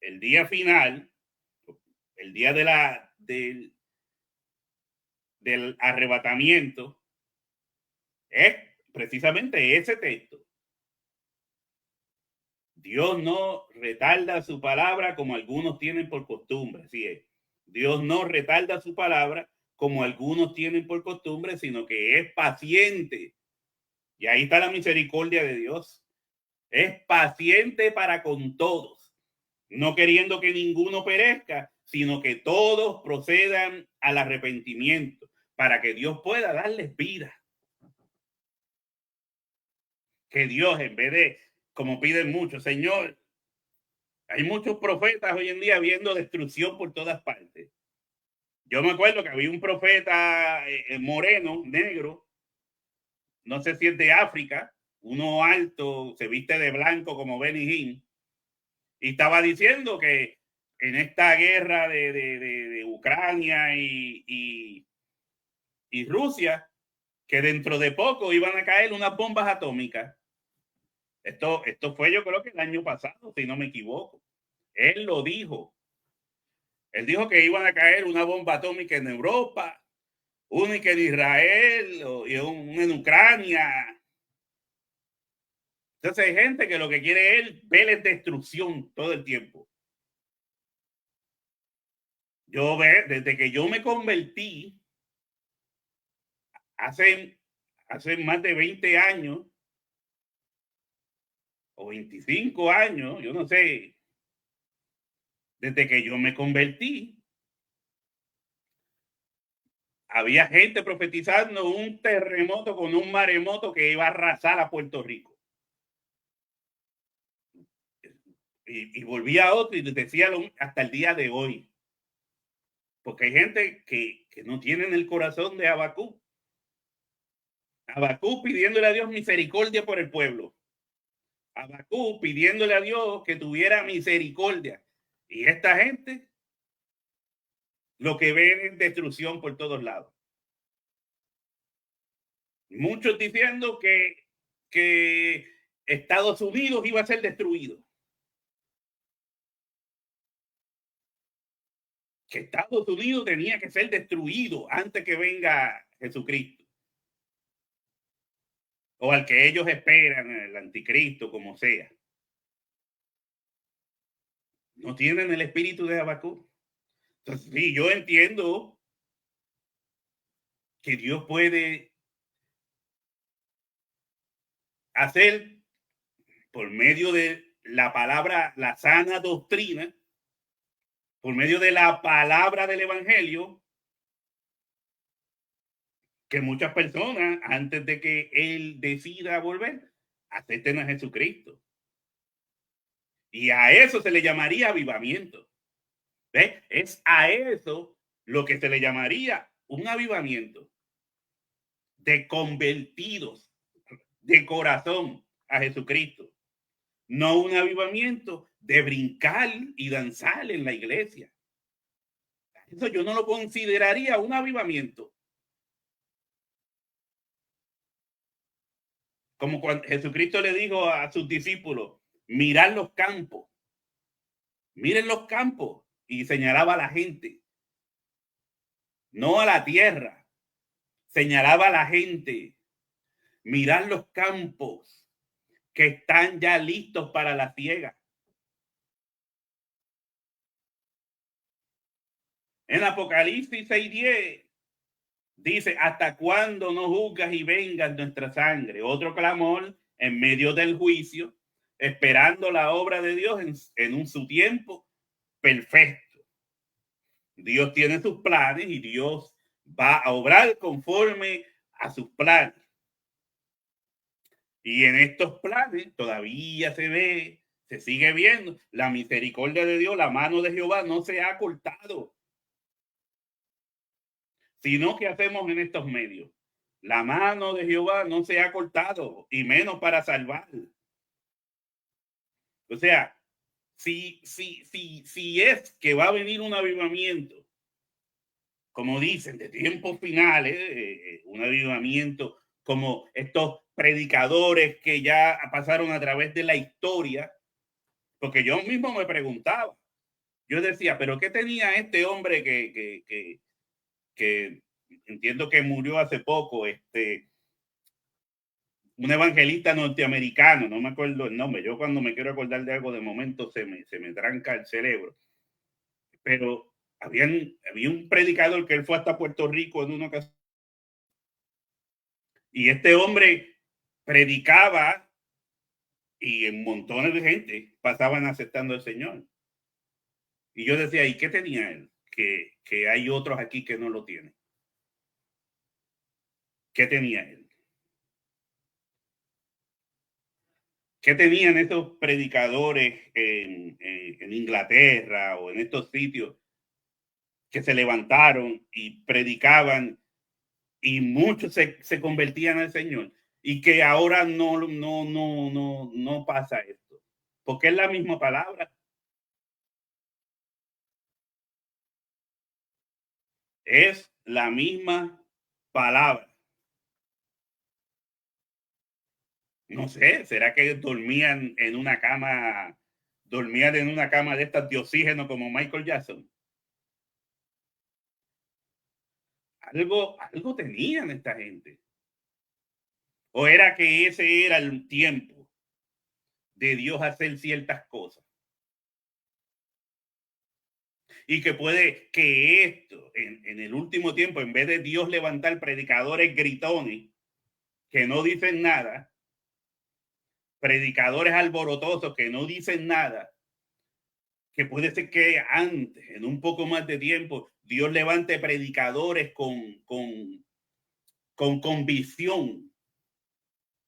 el día final, el día del arrebatamiento, es precisamente ese texto. Dios no retarda su palabra como algunos tienen por costumbre. Así es. Dios no retarda su palabra como algunos tienen por costumbre, sino que es paciente. Y ahí está la misericordia de Dios. Es paciente para con todos, no queriendo que ninguno perezca, sino que todos procedan al arrepentimiento para que Dios pueda darles vida. Que Dios, en vez de, como piden muchos, Señor, hay muchos profetas hoy en día viendo destrucción por todas partes. Yo me acuerdo que había un profeta moreno, negro, no sé si es de África, uno alto, se viste de blanco como Benny Hinn, y estaba diciendo que en esta guerra de Ucrania y Rusia, que dentro de poco iban a caer unas bombas atómicas. Esto fue, yo creo que el año pasado, si no me equivoco. Él lo dijo. Él dijo que iban a caer una bomba atómica en Europa, una en Israel y una en Ucrania. Entonces hay gente que lo que quiere es ver destrucción todo el tiempo. Yo desde que yo me convertí hace más de 20 años o 25 años, yo no sé, desde que yo me convertí, había gente profetizando un terremoto con un maremoto que iba a arrasar a Puerto Rico. Y volvía a otro y decía hasta el día de hoy. Porque hay gente que no tienen el corazón de Habacuc. Habacuc pidiéndole a Dios misericordia por el pueblo. Habacuc pidiéndole a Dios que tuviera misericordia. Y esta gente lo que ven es destrucción por todos lados. Muchos diciendo que Estados Unidos iba a ser destruido. Que Estados Unidos tenía que ser destruido antes que venga Jesucristo. O al que ellos esperan, el anticristo, como sea. No tienen el espíritu de Habacuc. Entonces, sí, yo entiendo que Dios puede hacer por medio de la palabra, la sana doctrina, por medio de la palabra del evangelio, que muchas personas, antes de que él decida volver, acepten a Jesucristo. Y a eso se le llamaría avivamiento. ¿Ves? Es a eso lo que se le llamaría un avivamiento de convertidos de corazón a Jesucristo. No un avivamiento de brincar y danzar en la iglesia. Eso yo no lo consideraría un avivamiento. Como cuando Jesucristo le dijo a sus discípulos, mirad los campos, miren los campos, y señalaba a la gente, no a la tierra, señalaba a la gente, mirad los campos que están ya listos para la siega. En Apocalipsis 6:10 dice, ¿hasta cuándo no juzgas y vengas nuestra sangre? Otro clamor en medio del juicio, esperando la obra de Dios en su tiempo perfecto. Dios tiene sus planes y Dios va a obrar conforme a sus planes. Y en estos planes todavía se sigue viendo la misericordia de Dios, la mano de Jehová no se ha cortado. Sino que hacemos en estos medios. La mano de Jehová no se ha cortado, y menos para salvar. O sea, si es que va a venir un avivamiento, como dicen, de tiempos finales, un avivamiento como estos predicadores que ya pasaron a través de la historia, porque yo mismo me preguntaba, yo decía, pero ¿qué tenía este hombre que entiendo que murió hace poco, un evangelista norteamericano, no me acuerdo el nombre, yo cuando me quiero acordar de algo de momento se me tranca el cerebro, pero había un predicador que él fue hasta Puerto Rico en una ocasión, y este hombre predicaba y en montones de gente pasaban aceptando al Señor. Y yo decía, ¿y qué tenía él? Que hay otros aquí que no lo tienen. ¿Qué tenía él? ¿Qué tenían estos predicadores en Inglaterra o en estos sitios que se levantaron y predicaban y muchos se convertían al Señor? Y que ahora no pasa esto, porque es la misma palabra. Es la misma palabra. No sé, ¿será que dormían en una cama de estas de oxígeno como Michael Jackson? Algo tenían esta gente. ¿O era que ese era el tiempo de Dios hacer ciertas cosas? Y que puede que esto, en el último tiempo, en vez de Dios levantar predicadores gritones que no dicen nada, predicadores alborotosos que no dicen nada, que puede ser que antes, en un poco más de tiempo, Dios levante predicadores con convicción,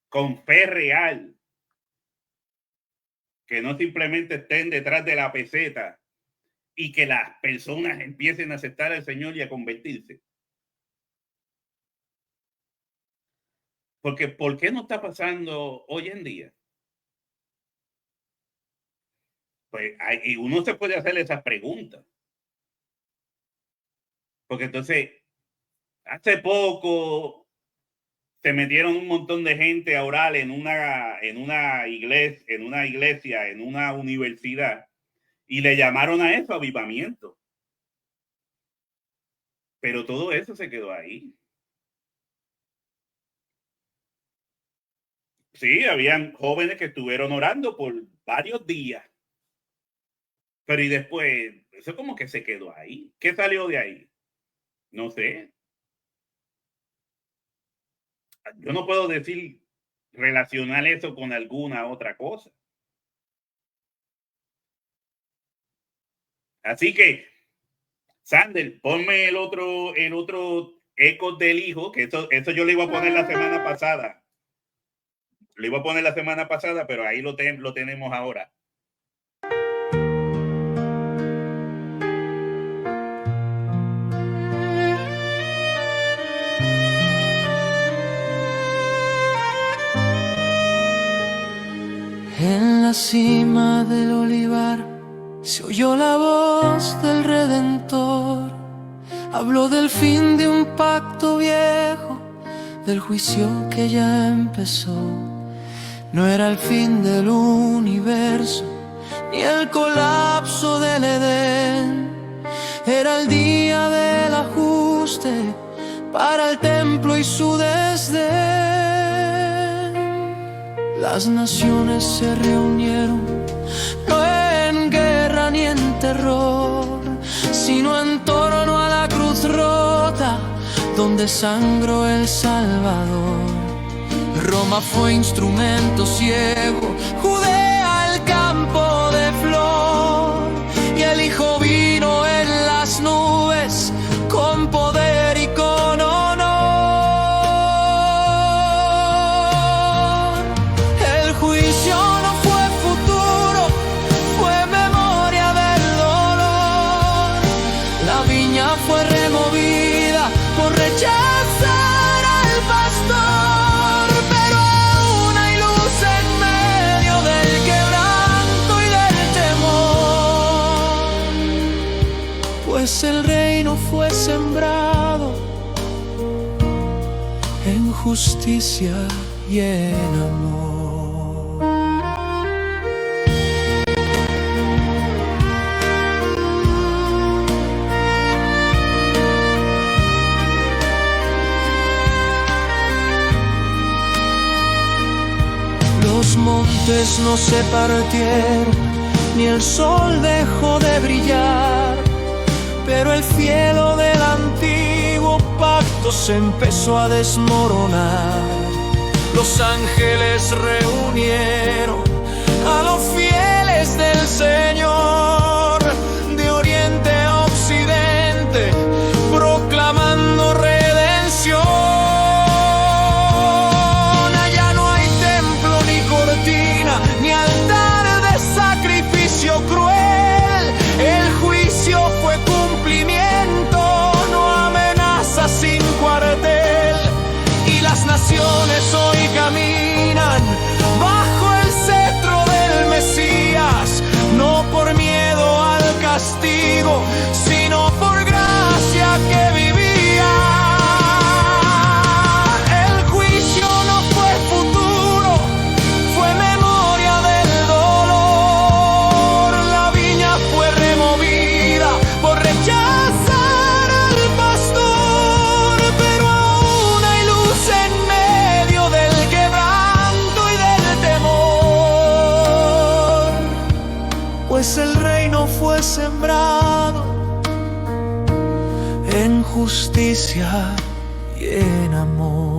con fe real, que no simplemente estén detrás de la peseta y que las personas empiecen a aceptar al Señor y a convertirse. Porque ¿por qué no está pasando hoy en día? Pues uno se puede hacer esas preguntas. Porque entonces, hace poco se metieron un montón de gente a orar en una iglesia, en una universidad, y le llamaron a eso avivamiento. Pero todo eso se quedó ahí. Sí, habían jóvenes que estuvieron orando por varios días. Pero y después, eso como que se quedó ahí. ¿Qué salió de ahí? No sé. Yo no puedo relacionar eso con alguna otra cosa. Así que, Sander, ponme el otro Ecos del Hijo, que eso yo le iba a poner la semana pasada. Lo iba a poner la semana pasada, pero ahí lo tenemos ahora. En la cima del olivar se oyó la voz del Redentor. Habló del fin de un pacto viejo, del juicio que ya empezó. No era el fin del universo, ni el colapso del Edén. Era el día del ajuste para el templo y su desdén. Las naciones se reunieron, no en guerra ni en terror, sino en torno a la cruz rota, donde sangró el Salvador. Roma fue instrumento ciego, Judea el campo de flor, y el Hijo vino en las nubes con poder y con honor. El juicio no fue futuro, fue memoria del dolor. La viña fue removida por rechazar al pastor, pero aún hay luz en medio del quebranto y del temor, pues el reino fue sembrado en justicia y en amor. Los montes no se partieron, ni el sol dejó de brillar, pero el cielo del antiguo pacto se empezó a desmoronar. Los ángeles reunieron a los fieles del Señor, de oriente a occidente, proclamando redención. Allá no hay templo ni cortina, ni altar de sacrificio cruel. El juicio fue cumplimiento, no amenaza sin cuartel. Y las naciones hoy caminan bajo el cetro del Mesías, no por miedo al castigo, sino por gracia que vivía. El juicio no fue futuro, fue memoria del dolor. La viña fue removida por rechazar al pastor, pero aún hay luz en medio del quebranto y del temor, pues el reino fue sembrado en justicia y en amor.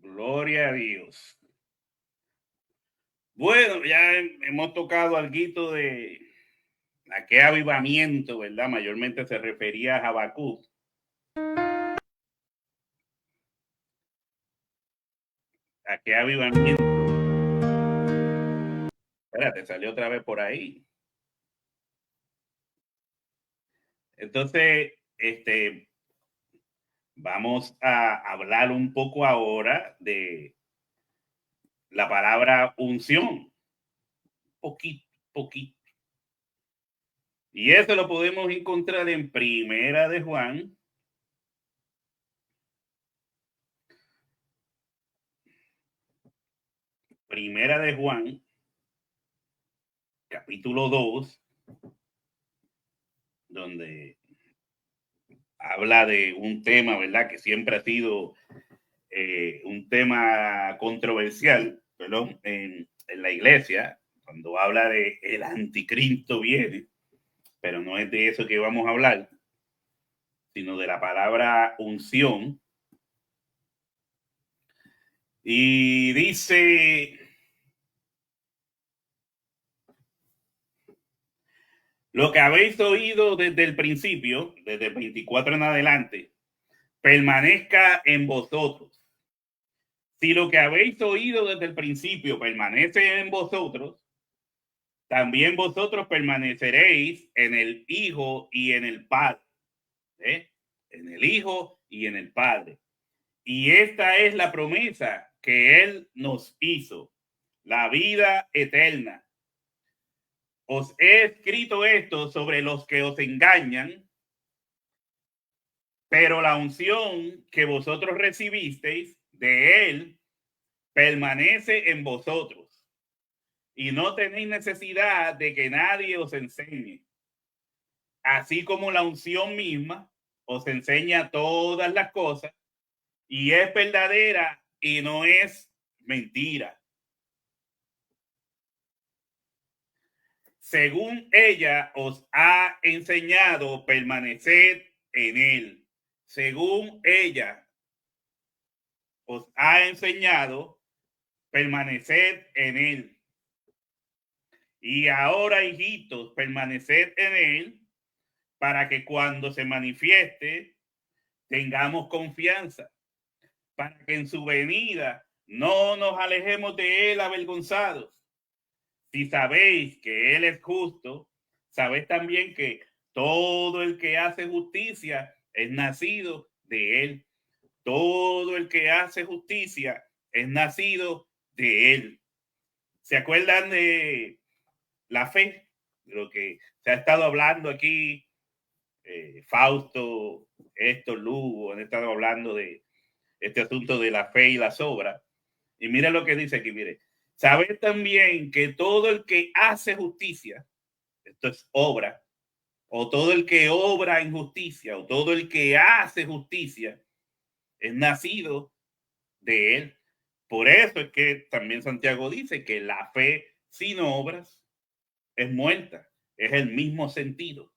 Gloria a Dios. Bueno, ya hemos tocado algo de a qué avivamiento, ¿verdad? Mayormente se refería a Habacuc. ¿A qué avivamiento? Espérate, salió otra vez por ahí. Entonces, vamos a hablar un poco ahora de la palabra unción. Poquito. Y eso lo podemos encontrar en Primera de Juan. Primera de Juan, capítulo 2, donde habla de un tema, ¿verdad? Que siempre ha sido un tema controversial, perdón, en la iglesia, cuando habla de el anticristo viene, pero no es de eso que vamos a hablar, sino de la palabra unción. Y dice: lo que habéis oído desde el principio, desde el 24 en adelante, permanezca en vosotros. Si lo que habéis oído desde el principio permanece en vosotros, también vosotros permaneceréis en el Hijo y en el Padre. En el Hijo y en el Padre. Y esta es la promesa que Él nos hizo, la vida eterna. Os he escrito esto sobre los que os engañan, pero la unción que vosotros recibisteis de Él permanece en vosotros, y no tenéis necesidad de que nadie os enseñe, así como la unción misma os enseña todas las cosas, y es verdadera y no es mentira. Según ella os ha enseñado, permaneced en él. Según ella os ha enseñado, permaneced en él. Y ahora, hijitos, permaneced en él, para que cuando se manifieste tengamos confianza, para que en su venida no nos alejemos de él avergonzados. si sabéis que Él es justo, sabéis también que todo el que hace justicia es nacido de Él. Todo el que hace justicia es nacido de Él. ¿Se acuerdan de la fe? De lo que se ha estado hablando aquí, Fausto, Héctor Lugo, han estado hablando de este asunto de la fe y las obras. Y mira lo que dice aquí, mire. Saber también que todo el que hace justicia, esto es obra, o todo el que obra en justicia, o todo el que hace justicia, es nacido de Él. Por eso es que también Santiago dice que la fe sin obras es muerta. Es el mismo sentido.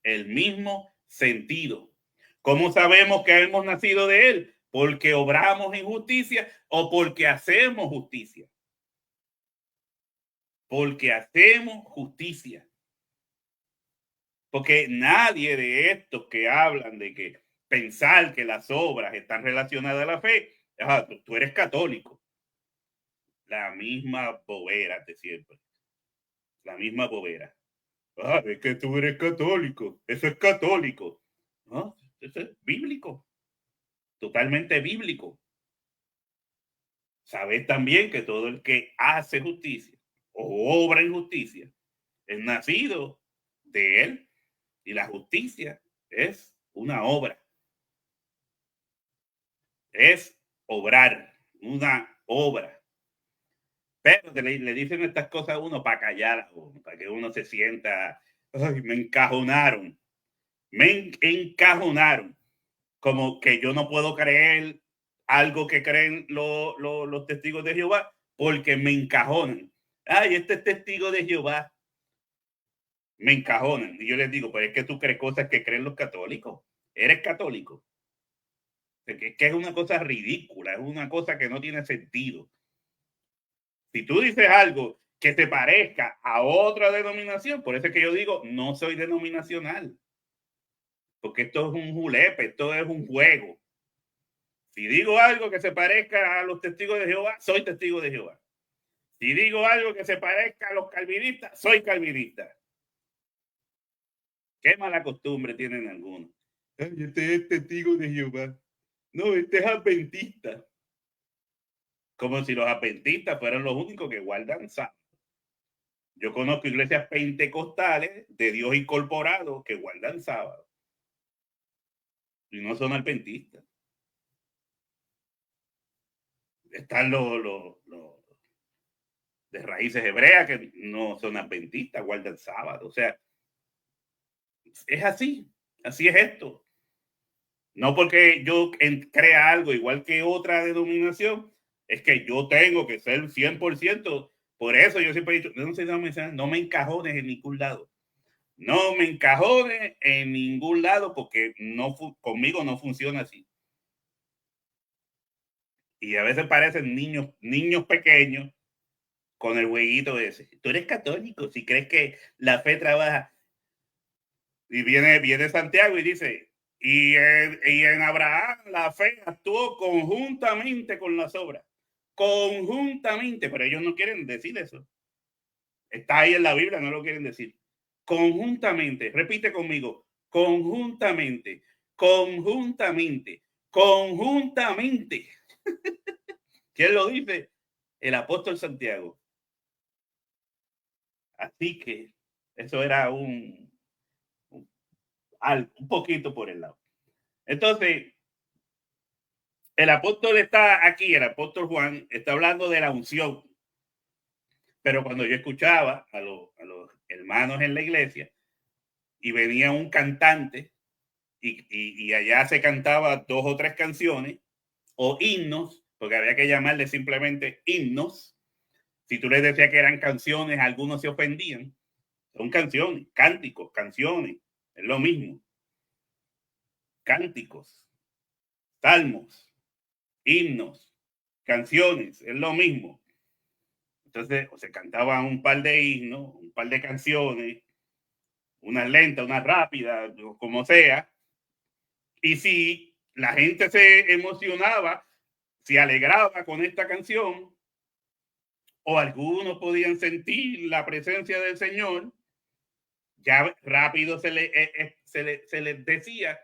El mismo sentido. ¿Cómo sabemos que hemos nacido de Él? Porque obramos en justicia o porque hacemos justicia. Porque hacemos justicia. Porque nadie de estos que hablan de que pensar que las obras están relacionadas a la fe, tú eres católico. La misma bobera de siempre. La misma bobera. Es que tú eres católico. Eso es católico. No, eso es bíblico. Totalmente bíblico. Sabes también que todo el que hace justicia o obra en justicia es nacido de Él, y la justicia es una obra. Es obrar, una obra. Pero le dicen estas cosas a uno para callar a uno, para que uno se sienta, ay, me encajonaron. Me encajonaron. Como que yo no puedo creer algo que creen los testigos de Jehová porque me encajonan. Ay, este es testigo de Jehová. Me encajonan. Y yo les digo, pues es que tú crees cosas que creen los católicos. Eres católico. Que es una cosa ridícula, es una cosa que no tiene sentido. Si tú dices algo que te parezca a otra denominación, por eso es que yo digo, no soy denominacional. Porque esto es un julepe, esto es un juego. Si digo algo que se parezca a los testigos de Jehová, soy testigo de Jehová. Si digo algo que se parezca a los calvinistas, soy calvinista. Qué mala costumbre tienen algunos. Ay, este es testigo de Jehová. No, este es adventista. Como si los adventistas fueran los únicos que guardan sábado. Yo conozco iglesias pentecostales de Dios incorporados que guardan sábado. Y no son adventistas. Están los de raíces hebreas que no son adventistas, guardan sábado. O sea, es así es esto. No porque yo crea algo igual que otra denominación, es que yo tengo que ser 100%. Por eso yo siempre he dicho, no me encajones en ningún lado. No me encajones en ningún lado porque conmigo no funciona así. Y a veces parecen niños pequeños con el jueguito ese. Tú eres católico, si crees que la fe trabaja. Y viene Santiago y dice, y en Abraham la fe actuó conjuntamente con las obras. Conjuntamente, pero ellos no quieren decir eso. Está ahí en la Biblia, no lo quieren decir. Conjuntamente, repite conmigo, conjuntamente, conjuntamente, conjuntamente. ¿Quién lo dice? El apóstol Santiago. Así que eso era un poquito por el lado. Entonces, el apóstol está aquí, el apóstol Juan está hablando de la unción. Pero cuando yo escuchaba a los hermanos en la iglesia y venía un cantante y allá se cantaba 2 o 3 canciones o himnos, porque había que llamarle simplemente himnos. Si tú les decías que eran canciones, algunos se ofendían. Son canciones, cánticos, canciones, es lo mismo. Cánticos, salmos, himnos, canciones, es lo mismo. Entonces, se cantaban un par de himnos, un par de canciones, una lenta, una rápida, como sea. Y si la gente se emocionaba, se alegraba con esta canción, o algunos podían sentir la presencia del Señor, ya rápido se les decía,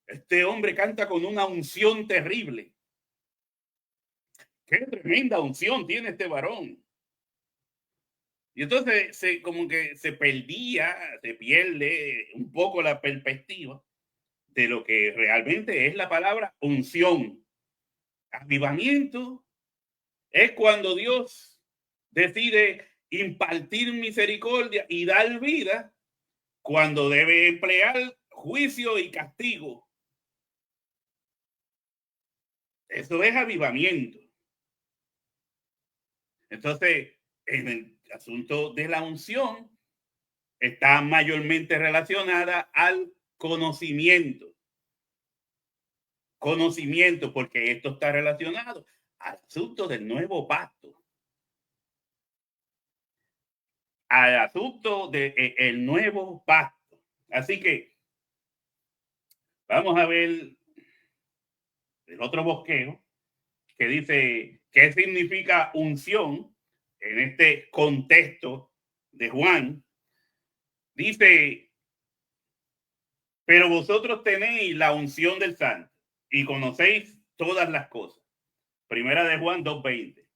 este hombre canta con una unción terrible. Qué tremenda unción tiene este varón. Y entonces como que se pierde un poco la perspectiva de lo que realmente es la palabra unción. Avivamiento es cuando Dios decide impartir misericordia y dar vida, cuando debe emplear juicio y castigo. Eso es avivamiento. Entonces, en el asunto de la unción está mayormente relacionada al conocimiento. Conocimiento, porque esto está relacionado al asunto del nuevo pacto. Al asunto del nuevo pacto. Así que vamos a ver el otro bosquejo que dice qué significa unción en este contexto de Juan. Dice, pero vosotros tenéis la unción del Santo y conocéis todas las cosas. Primera de Juan 2:20.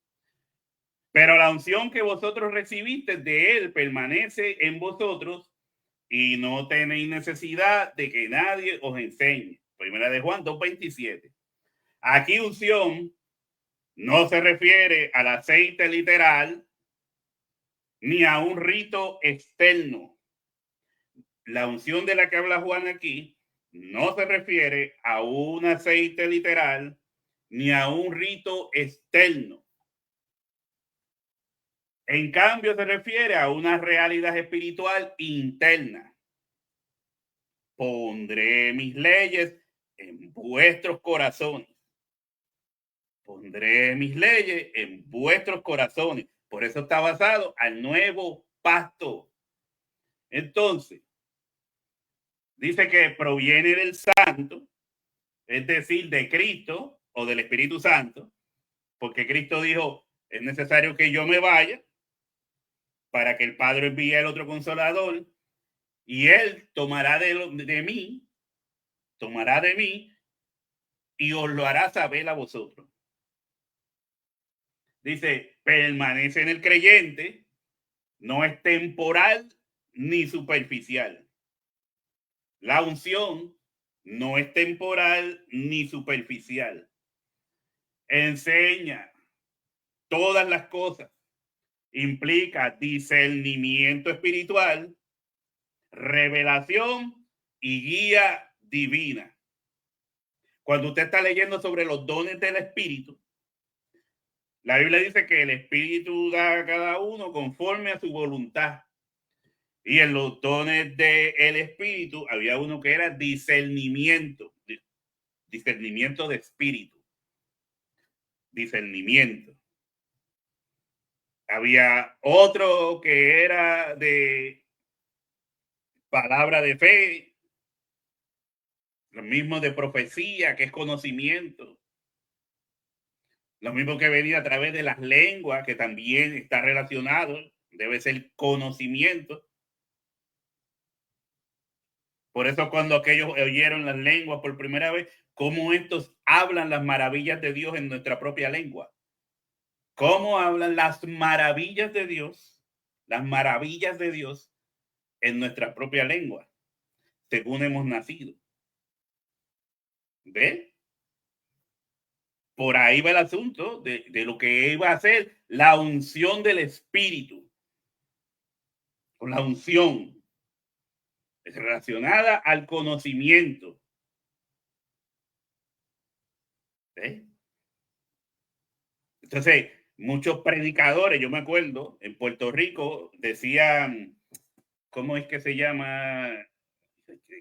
Pero la unción que vosotros recibiste de él permanece en vosotros y no tenéis necesidad de que nadie os enseñe. Primera de Juan 2:27. Aquí unción no se refiere al aceite literal ni a un rito externo. La unción de la que habla Juan aquí no se refiere a un aceite literal ni a un rito externo. En cambio, se refiere a una realidad espiritual interna. Pondré mis leyes en vuestros corazones. Pondré mis leyes en vuestros corazones. Por eso está basado al nuevo pacto. Entonces, dice que proviene del Santo, es decir, de Cristo o del Espíritu Santo, porque Cristo dijo, es necesario que yo me vaya para que el Padre envíe el otro consolador y él tomará de mí y os lo hará saber a vosotros. Dice, permanece en el creyente, no es temporal ni superficial. La unción no es temporal ni superficial. Enseña todas las cosas. Implica discernimiento espiritual, revelación y guía divina. Cuando usted está leyendo sobre los dones del Espíritu, la Biblia dice que el Espíritu da a cada uno conforme a su voluntad. Y en los dones del Espíritu había uno que era discernimiento de espíritu. Discernimiento. Había otro que era de palabra de fe, lo mismo de profecía, que es conocimiento. Lo mismo que venía a través de las lenguas, que también está relacionado, debe ser conocimiento. Por eso cuando aquellos oyeron las lenguas por primera vez, cómo estos hablan las maravillas de Dios en nuestra propia lengua. Cómo hablan las maravillas de Dios en nuestra propia lengua, según hemos nacido. ¿Ve? Por ahí va el asunto de lo que iba a ser la unción del Espíritu. Con la unción es relacionada al conocimiento. ¿Ve? Entonces, muchos predicadores, yo me acuerdo, en Puerto Rico decían, ¿cómo es que se llama?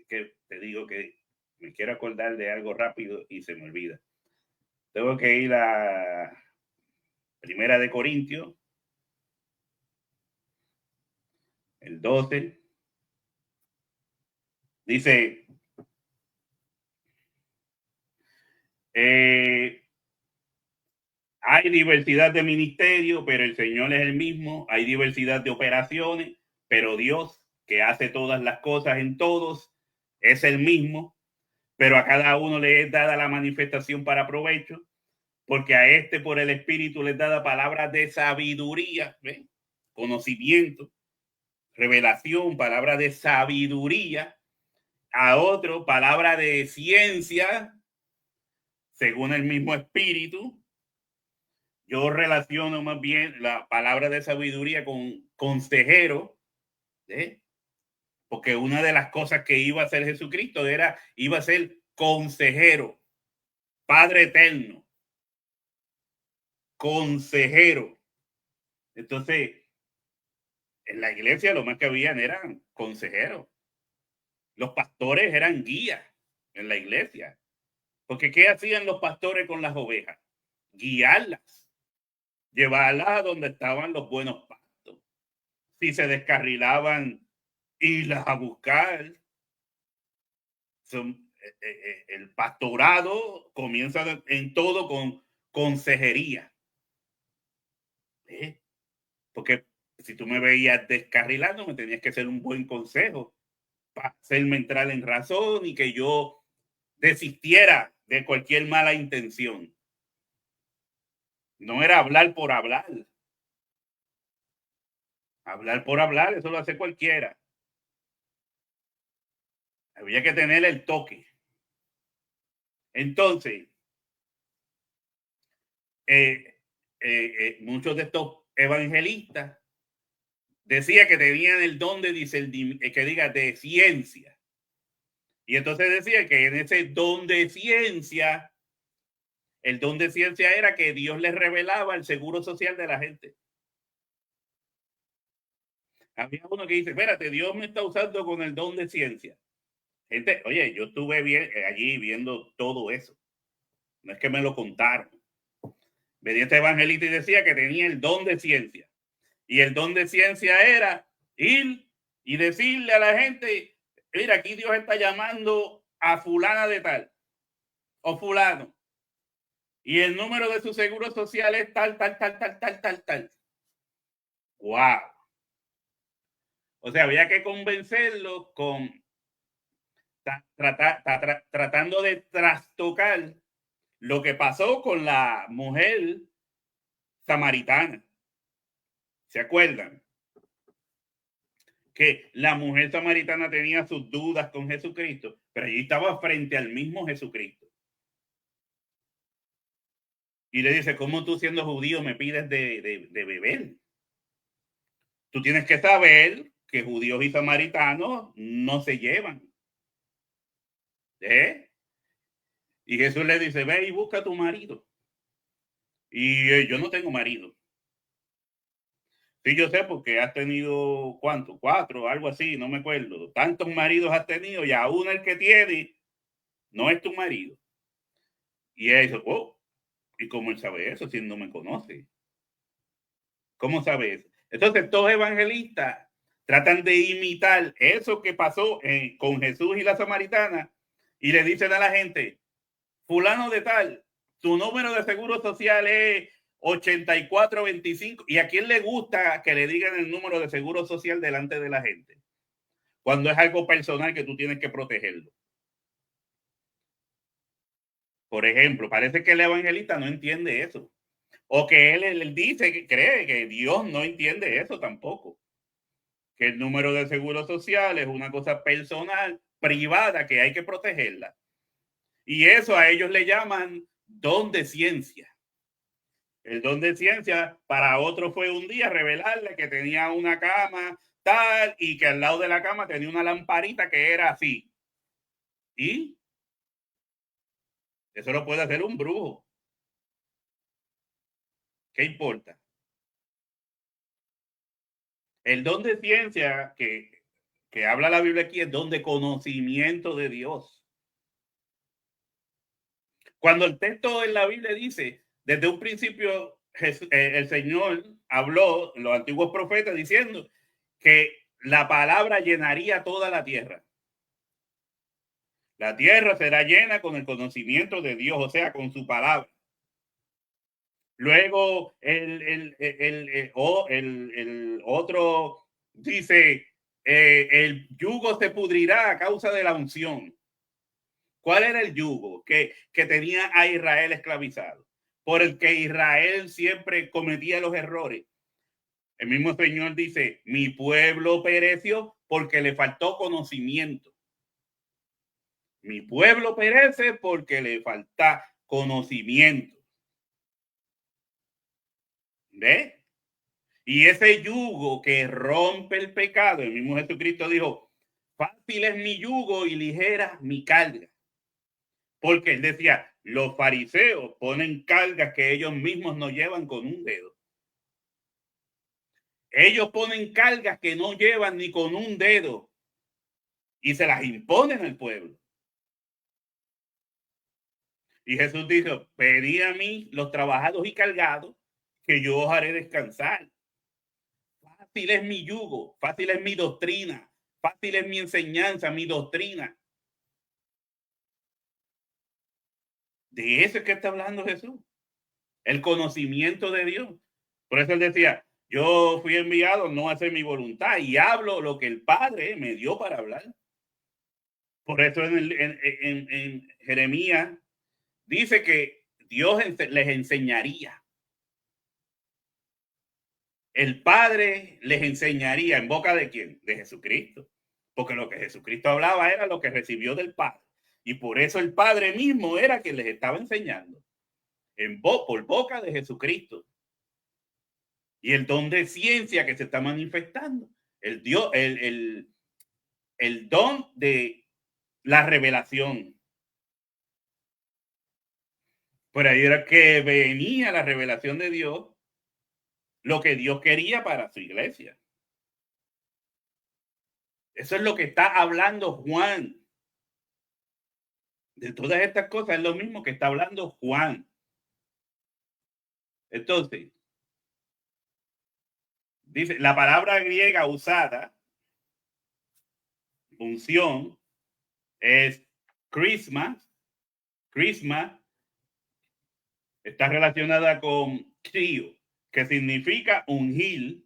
Que te digo que me quiero acordar de algo rápido y se me olvida. Tengo que ir a Primera de Corintios, el 12. Dice, Hay diversidad de ministerios, pero el Señor es el mismo. Hay diversidad de operaciones, pero Dios, que hace todas las cosas en todos, es el mismo. Pero a cada uno le es dada la manifestación para provecho, porque a este por el Espíritu le es dada palabras de sabiduría, ¿ven? Conocimiento, revelación, palabra de sabiduría. A otro, palabra de ciencia, según el mismo Espíritu. Yo relaciono más bien la palabra de sabiduría con consejero, ¿eh? Porque una de las cosas que iba a hacer Jesucristo iba a ser consejero, Padre eterno, consejero. Entonces, en la iglesia lo más que habían eran consejeros. Los pastores eran guías en la iglesia. Porque ¿qué hacían los pastores con las ovejas? Guiarlas, llevarlas a donde estaban los buenos pastos. Si se descarrilaban, irlas a buscar. El pastorado comienza en todo con consejería. ¿Eh? Porque si tú me veías descarrilando, me tenías que hacer un buen consejo para hacerme entrar en razón y que yo desistiera de cualquier mala intención. No era hablar por hablar. Hablar por hablar, eso lo hace cualquiera. Había que tener el toque. Entonces, muchos de estos evangelistas decía que tenían el don de de ciencia. Y entonces decía que en ese don de ciencia, el don de ciencia era que Dios les revelaba el seguro social de la gente. Había uno que dice, espérate, Dios me está usando con el don de ciencia. Gente, oye, yo estuve allí viendo todo eso. No es que me lo contaron. Venía este evangelista y decía que tenía el don de ciencia. Y el don de ciencia era ir y decirle a la gente, mira, aquí Dios está llamando a fulana de tal o fulano. Y el número de su seguro social es tal. ¡Wow! O sea, había que convencerlo con tratando de trastocar lo que pasó con la mujer samaritana. ¿Se acuerdan? Que la mujer samaritana tenía sus dudas con Jesucristo, pero allí estaba frente al mismo Jesucristo. Y le dice, ¿cómo tú siendo judío me pides de beber? Tú tienes que saber que judíos y samaritanos no se llevan. ¿Eh? Y Jesús le dice, ve y busca a tu marido. Y yo no tengo marido. Sí, yo sé porque has tenido, ¿cuánto? 4, algo así, no me acuerdo. Tantos maridos has tenido y aún el que tiene no es tu marido. Y él dice, oh, ¿y cómo él sabe eso si él no me conoce? ¿Cómo sabe eso? Entonces, estos evangelistas tratan de imitar eso que pasó con Jesús y la samaritana y le dicen a la gente, fulano de tal, tu número de seguro social es 8425. ¿Y a quién le gusta que le digan el número de seguro social delante de la gente? Cuando es algo personal que tú tienes que protegerlo. Por ejemplo, parece que el evangelista no entiende eso. O que él dice que cree que Dios no entiende eso tampoco. Que el número de seguro social es una cosa personal, privada, que hay que protegerla. Y eso a ellos le llaman don de ciencia. El don de ciencia para otro fue un día revelarle que tenía una cama tal y que al lado de la cama tenía una lamparita que era así. Y eso lo puede hacer un brujo. ¿Qué importa? El don de ciencia que habla la Biblia aquí es don de conocimiento de Dios. Cuando el texto en la Biblia dice, desde un principio el Señor habló, los antiguos profetas, diciendo que la palabra llenaría toda la tierra. La tierra será llena con el conocimiento de Dios, o sea, con su palabra. Luego el otro dice, el yugo se pudrirá a causa de la unción. ¿Cuál era el yugo que tenía a Israel esclavizado? Por el que Israel siempre cometía los errores. El mismo Señor dice, mi pueblo pereció porque le faltó conocimiento. Mi pueblo perece porque le falta conocimiento. ¿Ve? Y ese yugo que rompe el pecado, el mismo Jesucristo dijo, fácil es mi yugo y ligera mi carga. Porque él decía, los fariseos ponen cargas que ellos mismos no llevan con un dedo. Ellos ponen cargas que no llevan ni con un dedo y se las imponen al pueblo. Y Jesús dijo, pedid a mí los trabajados y cargados, que yo os haré descansar. Fácil es mi yugo, fácil es mi doctrina, fácil es mi enseñanza, mi doctrina. De eso es que está hablando Jesús, el conocimiento de Dios. Por eso él decía, yo fui enviado no a hacer mi voluntad y hablo lo que el Padre me dio para hablar. Por eso en Jeremías dice que Dios les enseñaría. El Padre les enseñaría en boca de quién? De Jesucristo. Porque lo que Jesucristo hablaba era lo que recibió del Padre. Y por eso el Padre mismo era quien les estaba enseñando. Por boca de Jesucristo. Y el don de ciencia que se está manifestando. El don de la revelación. Por ahí era que venía la revelación de Dios, lo que Dios quería para su iglesia. Eso es lo que está hablando Juan. De todas estas cosas es lo mismo que está hablando Juan. Entonces, dice, la palabra griega usada, unción, es crisma. Crisma está relacionada con crio, que significa ungir.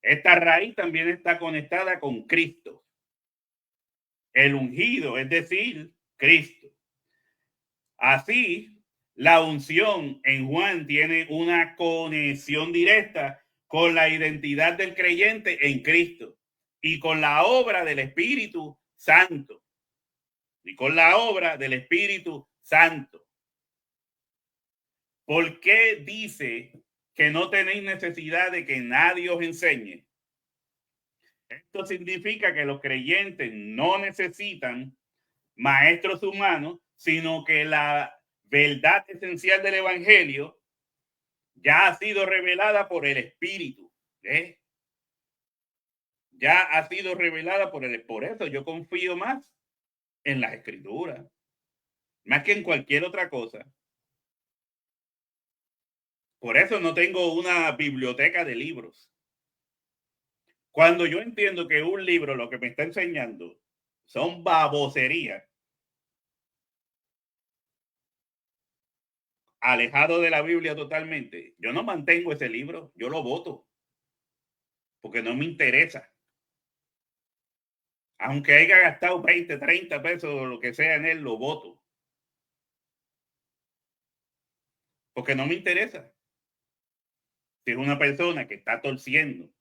Esta raíz también está conectada con Cristo. El ungido, es decir, Cristo. Así, la unción en Juan tiene una conexión directa con la identidad del creyente en Cristo y con la obra del Espíritu Santo. Y con la obra del Espíritu Santo. ¿Por qué dice que no tenéis necesidad de que nadie os enseñe? Esto significa que los creyentes no necesitan maestros humanos, sino que la verdad esencial del evangelio ya ha sido revelada por el Espíritu. Ya ha sido revelada por el. Por eso yo confío más en las Escrituras, más que en cualquier otra cosa. Por eso no tengo una biblioteca de libros. Cuando yo entiendo que un libro lo que me está enseñando son baboserías, alejado de la Biblia totalmente, yo no mantengo ese libro, yo lo boto, porque no me interesa. Aunque haya gastado 20, 30 pesos o lo que sea en él, lo boto. Porque no me interesa. Si es una persona que está torciendo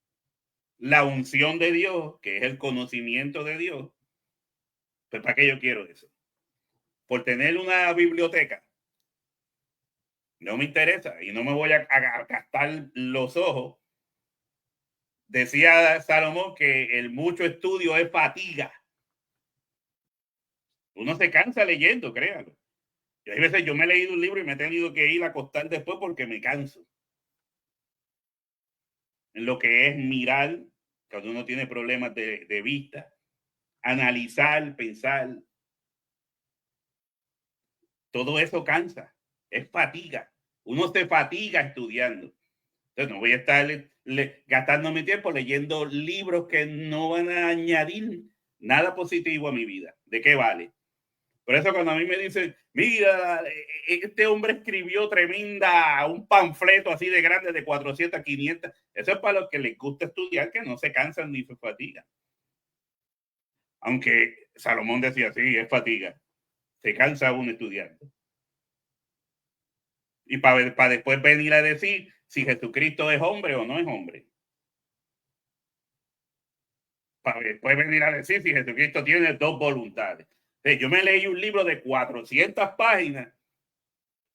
la unción de Dios, que es el conocimiento de Dios, pues ¿para qué yo quiero eso? Por tener una biblioteca. No me interesa y no me voy a gastar los ojos. Decía Salomón que el mucho estudio es fatiga. Uno se cansa leyendo, créalo. Y hay veces yo me he leído un libro y me he tenido que ir a acostar después porque me canso. En lo que es mirar, cuando uno tiene problemas de vista, analizar, pensar, todo eso cansa, es fatiga. Uno se fatiga estudiando. Entonces no voy a estar gastando mi tiempo leyendo libros que no van a añadir nada positivo a mi vida. ¿De qué vale? Por eso cuando a mí me dicen, mira, este hombre escribió un panfleto así de grande de 400, 500, eso es para los que les gusta estudiar, que no se cansan ni se fatigan. Aunque Salomón decía, sí, es fatiga, se cansa uno estudiando. Y para después venir a decir si Jesucristo es hombre o no es hombre. Para después venir a decir si Jesucristo tiene dos voluntades. Yo me leí un libro de 400 páginas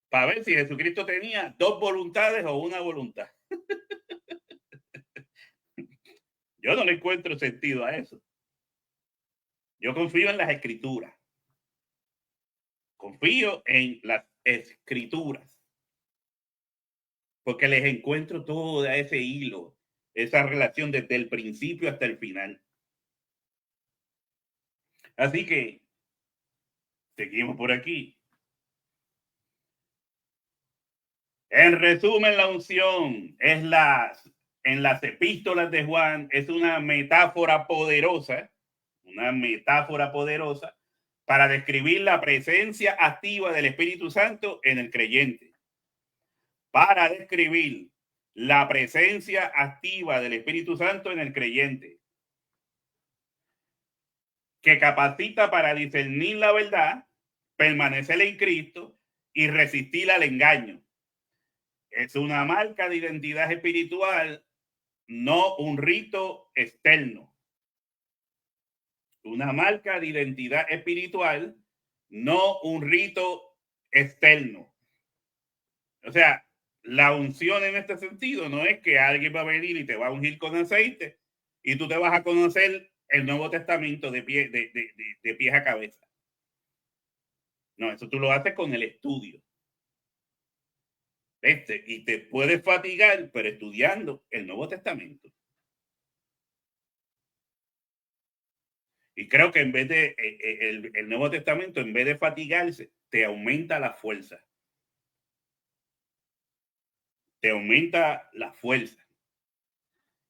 para ver si Jesucristo tenía dos voluntades o una voluntad. Yo no le encuentro sentido a eso. Yo confío en las escrituras. Confío en las escrituras. Porque les encuentro todo ese hilo, esa relación desde el principio hasta el final. Así que seguimos por aquí. En resumen, la unción es en las epístolas de Juan es una metáfora poderosa para describir la presencia activa del Espíritu Santo en el creyente. Para describir la presencia activa del Espíritu Santo en el creyente, que capacita para discernir la verdad, permanecer en Cristo y resistir al engaño. Es una marca de identidad espiritual, no un rito externo. Una marca de identidad espiritual, no un rito externo. O sea, la unción en este sentido no es que alguien va a venir y te va a ungir con aceite y tú te vas a conocer el Nuevo Testamento de pies a cabeza. No, eso tú lo haces con el estudio. Y te puedes fatigar, pero estudiando el Nuevo Testamento. Y creo que en vez de el Nuevo Testamento, en vez de fatigarse, te aumenta la fuerza. Te aumenta la fuerza.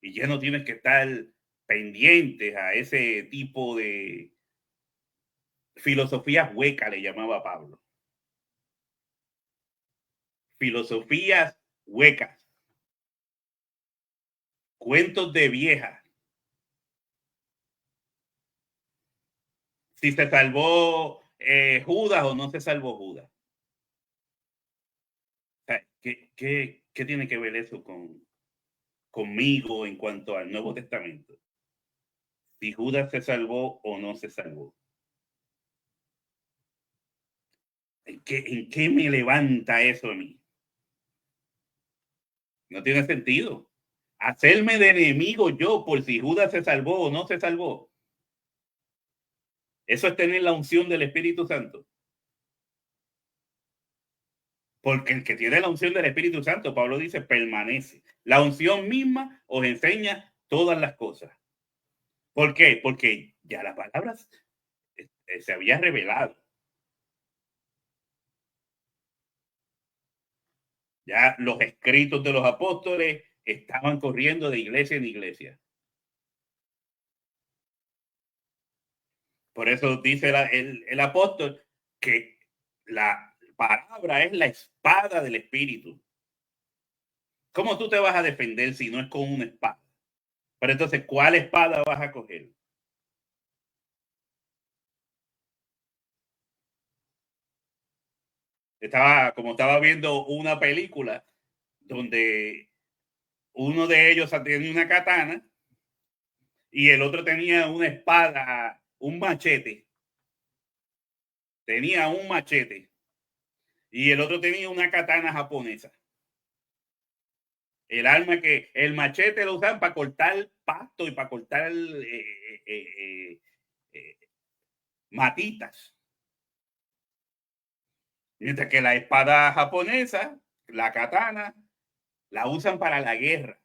Y ya no tienes que estar pendientes a ese tipo de filosofías huecas, le llamaba Pablo. Filosofías huecas. Cuentos de vieja. Si se salvó Judas o no se salvó Judas. O sea, ¿qué tiene que ver eso conmigo en cuanto al Nuevo Testamento? Si Judas se salvó o no se salvó. ¿En qué me levanta eso a mí? No tiene sentido. Hacerme de enemigo yo por si Judas se salvó o no se salvó. Eso es tener la unción del Espíritu Santo. Porque el que tiene la unción del Espíritu Santo, Pablo dice, permanece. La unción misma os enseña todas las cosas. ¿Por qué? Porque ya las palabras se había revelado. Ya los escritos de los apóstoles estaban corriendo de iglesia en iglesia. Por eso dice el apóstol que la palabra es la espada del Espíritu. ¿Cómo tú te vas a defender si no es con una espada? Pero entonces, ¿cuál espada vas a coger? Estaba viendo una película donde uno de ellos tenía una katana y el otro tenía una espada, un machete. Tenía un machete y el otro tenía una katana japonesa. El machete lo usan para cortar pasto y para cortar matitas. Mientras que la espada japonesa, la katana, la usan para la guerra.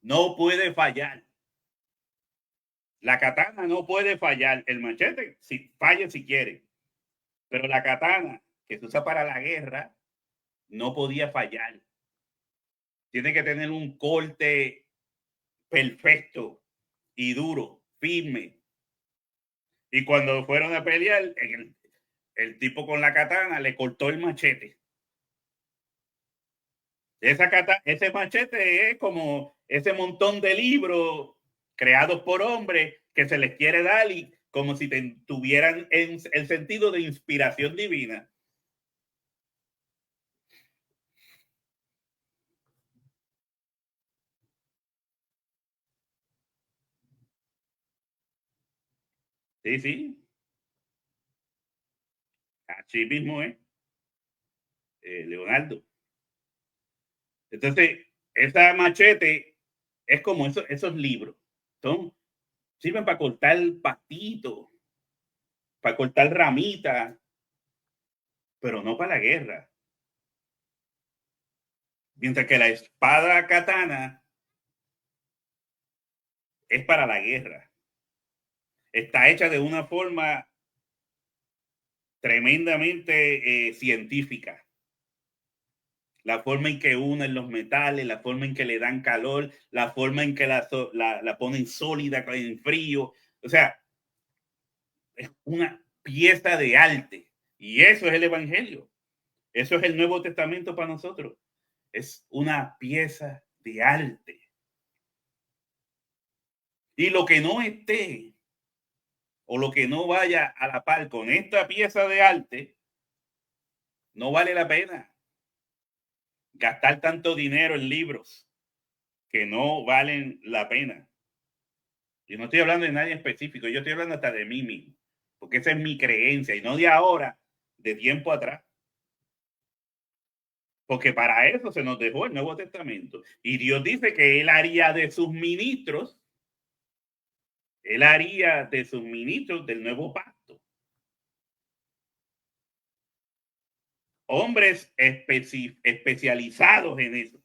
No puede fallar. La katana no puede fallar. El machete, si falla si quiere. Pero la katana, que se usa para la guerra, no podía fallar. Tiene que tener un corte perfecto y duro, firme. Y cuando fueron a pelear, el tipo con la katana le cortó el machete. Ese machete es como ese montón de libros creados por hombres que se les quiere dar y como si tuvieran el sentido de inspiración divina. Sí, sí. Así mismo es, Leonardo. Entonces, esa machete es como esos libros. Son, sirven para cortar patitos, para cortar ramitas, pero no para la guerra. Mientras que la espada katana es para la guerra. Está hecha de una forma tremendamente científica. La forma en que unen los metales, la forma en que le dan calor, la forma en que la ponen sólida en frío. O sea, es una pieza de arte. Y eso es el Evangelio. Eso es el Nuevo Testamento para nosotros. Es una pieza de arte. Y lo que no esté o lo que no vaya a la par con esta pieza de arte, no vale la pena gastar tanto dinero en libros que no valen la pena. Yo no estoy hablando de nadie específico, yo estoy hablando hasta de mí mismo, porque esa es mi creencia y no de ahora, de tiempo atrás. Porque para eso se nos dejó el Nuevo Testamento. Y Dios dice que Él haría de sus ministros, Él haría de sus ministros del nuevo pacto hombres especializados en eso.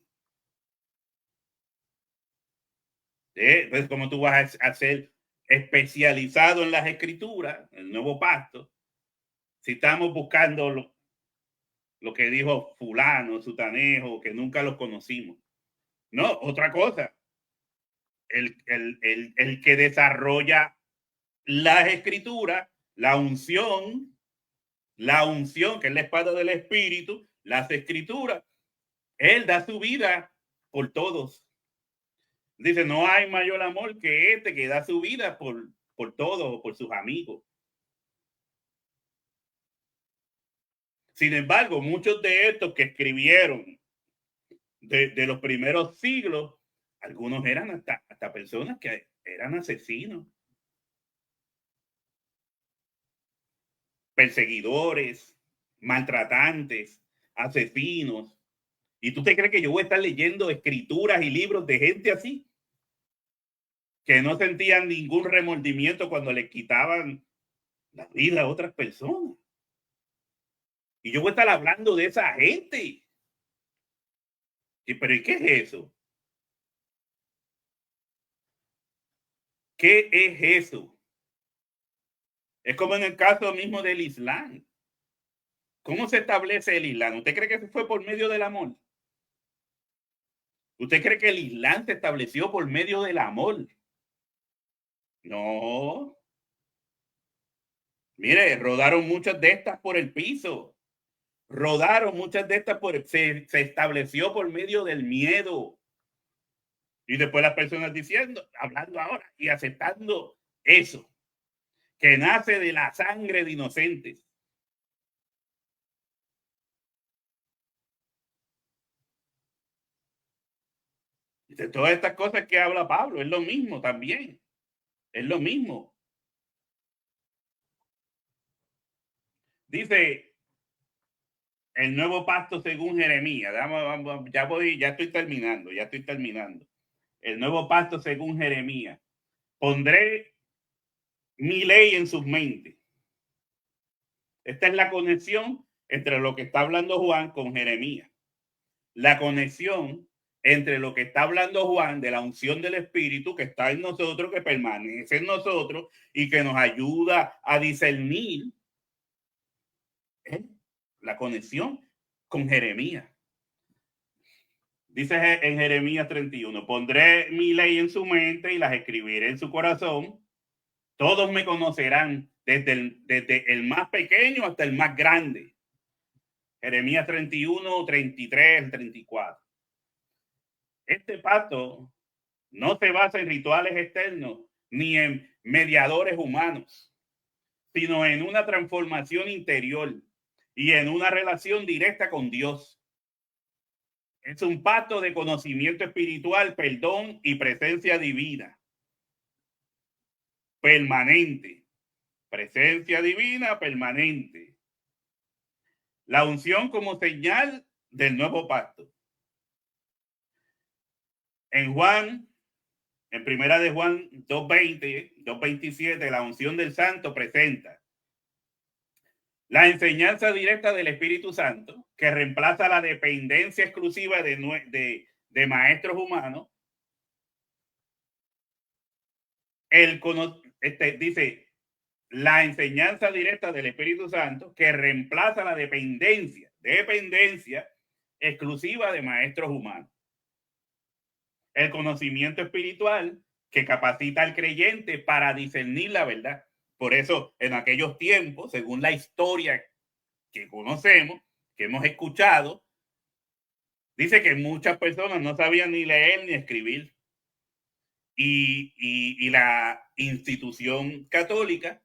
Pues como tú vas a ser especializado en las escrituras, el nuevo pacto, si estamos buscando lo que dijo fulano, sutanejo, que nunca los conocimos. No, otra cosa, el que desarrolla las escrituras, la unción, que es la espada del espíritu, las escrituras, él da su vida por todos. Dice, no hay mayor amor que este que da su vida por todos, por sus amigos. Sin embargo, muchos de estos que escribieron de los primeros siglos, algunos eran hasta personas que eran asesinos, perseguidores, maltratantes, asesinos. ¿Y tú te crees que yo voy a estar leyendo escrituras y libros de gente así? Que no sentían ningún remordimiento cuando le quitaban la vida a otras personas. Y yo voy a estar hablando de esa gente. ¿Pero y qué es eso? ¿Qué es eso? Es como en el caso mismo del Islam. ¿Cómo se establece el Islam? ¿Usted cree que fue por medio del amor? ¿Usted cree que el Islam se estableció por medio del amor? No. Mire, rodaron muchas de estas por el piso. Rodaron muchas de estas se estableció por medio del miedo. Y después las personas diciendo, hablando ahora y aceptando eso, que nace de la sangre de inocentes. De todas estas cosas que habla Pablo, es lo mismo también. Es lo mismo. Dice el nuevo pacto según Jeremías. Ya estoy terminando. El nuevo pacto según Jeremías. Pondré mi ley en sus mentes. Esta es la conexión entre lo que está hablando Juan con Jeremías. La conexión entre lo que está hablando Juan de la unción del Espíritu que está en nosotros, que permanece en nosotros y que nos ayuda a discernir la conexión con Jeremías. Dice en Jeremías 31, pondré mi ley en su mente y las escribiré en su corazón. Todos me conocerán desde el más pequeño hasta el más grande. Jeremías 31, 33, 34. Este pacto no se basa en rituales externos ni en mediadores humanos, sino en una transformación interior y en una relación directa con Dios. Es un pacto de conocimiento espiritual, perdón y presencia divina. Permanente. Presencia divina permanente. La unción como señal del nuevo pacto. En primera de Juan 2:20, 2:27, la unción del Santo presenta la enseñanza directa del Espíritu Santo, que reemplaza la dependencia exclusiva de maestros humanos. Dice la enseñanza directa del Espíritu Santo, que reemplaza la dependencia exclusiva de maestros humanos. El conocimiento espiritual que capacita al creyente para discernir la verdad. Por eso, en aquellos tiempos, según la historia que conocemos, que hemos escuchado, dice que muchas personas no sabían ni leer ni escribir. Y la institución católica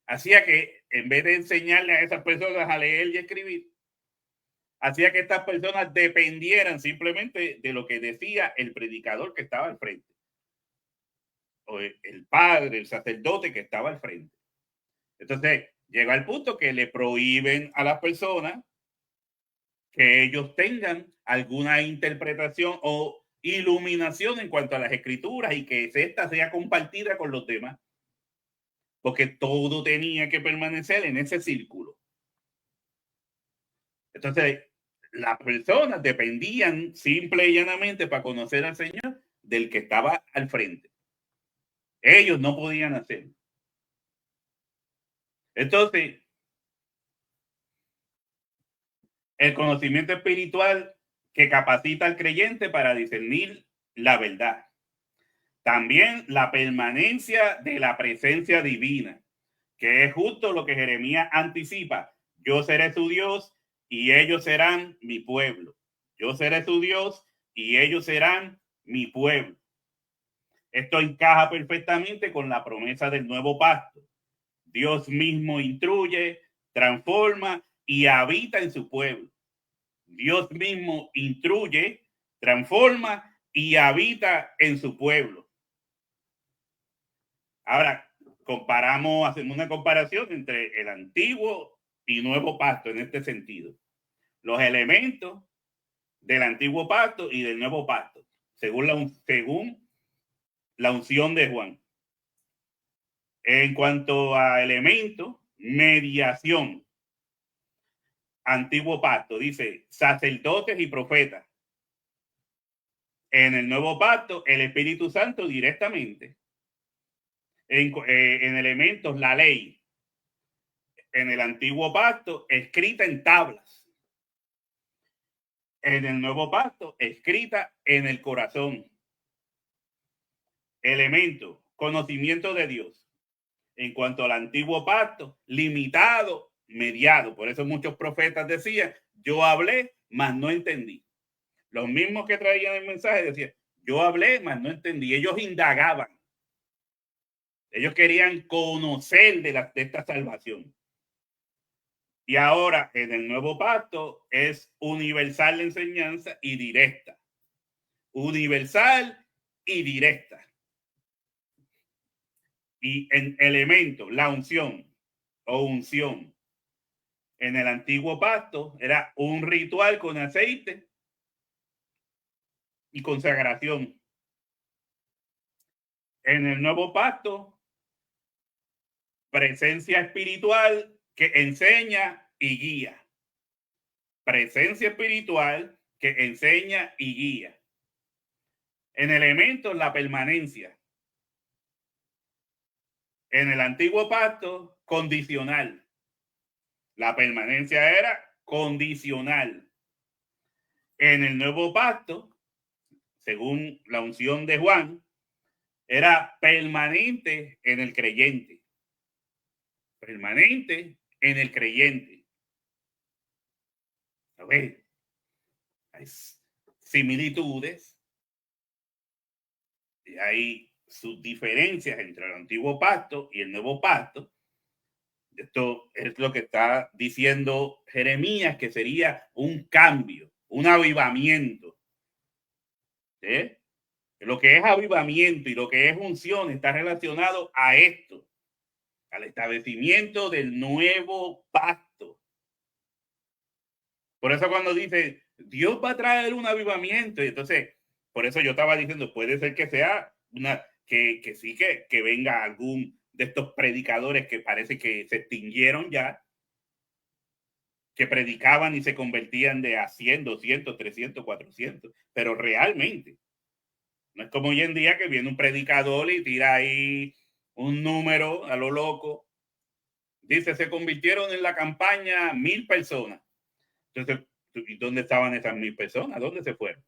hacía que, en vez de enseñarle a esas personas a leer y escribir, hacía que estas personas dependieran simplemente de lo que decía el predicador que estaba al frente, o el padre, el sacerdote que estaba al frente. Entonces, llega al punto que le prohíben a las personas que ellos tengan alguna interpretación o iluminación en cuanto a las escrituras y que esta sea compartida con los demás, porque todo tenía que permanecer en ese círculo. Entonces, las personas dependían simple y llanamente para conocer al Señor del que estaba al frente. Ellos no podían hacerlo. Entonces, el conocimiento espiritual que capacita al creyente para discernir la verdad. También la permanencia de la presencia divina, que es justo lo que Jeremías anticipa. Yo seré su Dios y ellos serán mi pueblo. Yo seré su Dios y ellos serán mi pueblo. Esto encaja perfectamente con la promesa del nuevo pacto. Dios mismo instruye, transforma y habita en su pueblo. Dios mismo instruye, transforma y habita en su pueblo. Ahora, hacemos una comparación entre el antiguo y nuevo pacto en este sentido. Los elementos del antiguo pacto y del nuevo pacto, según la unción de Juan. En cuanto a elementos, mediación. Antiguo pacto dice sacerdotes y profetas. En el nuevo pacto, el Espíritu Santo directamente. En elementos, la ley. En el antiguo pacto, escrita en tablas. En el nuevo pacto, escrita en el corazón. Elemento, conocimiento de Dios. En cuanto al antiguo pacto, limitado, mediado. Por eso muchos profetas decían, yo hablé, mas no entendí. Los mismos que traían el mensaje decían, yo hablé, mas no entendí. Ellos indagaban. Ellos querían conocer de esta salvación. Y ahora, en el nuevo pacto, es universal la enseñanza y directa. Universal y directa. Y en elementos, la unción o unción. En el antiguo pacto era un ritual con aceite y consagración. En el nuevo pacto, presencia espiritual que enseña y guía. Presencia espiritual que enseña y guía. En elementos, la permanencia. En el antiguo pacto, condicional. La permanencia era condicional. En el nuevo pacto, según la unción de Juan, era permanente en el creyente. permanente en el creyente. A ver, hay similitudes y hay sus diferencias entre el antiguo pacto y el nuevo pacto. Esto es lo que está diciendo Jeremías, que sería un cambio, un avivamiento. ¿Sí? Lo que es avivamiento y lo que es unción está relacionado a esto, al establecimiento del nuevo pacto. Por eso cuando dice Dios va a traer un avivamiento, y entonces por eso yo estaba diciendo, puede ser que sea una que sí que venga algún de estos predicadores que parece que se extinguieron ya, que predicaban y se convertían de a 100, 200, 300, 400, pero realmente no es como hoy en día que viene un predicador y tira ahí un número a lo loco. Dice, se convirtieron en la campaña 1,000 personas. Entonces, ¿y dónde estaban esas 1,000 personas? ¿Dónde se fueron?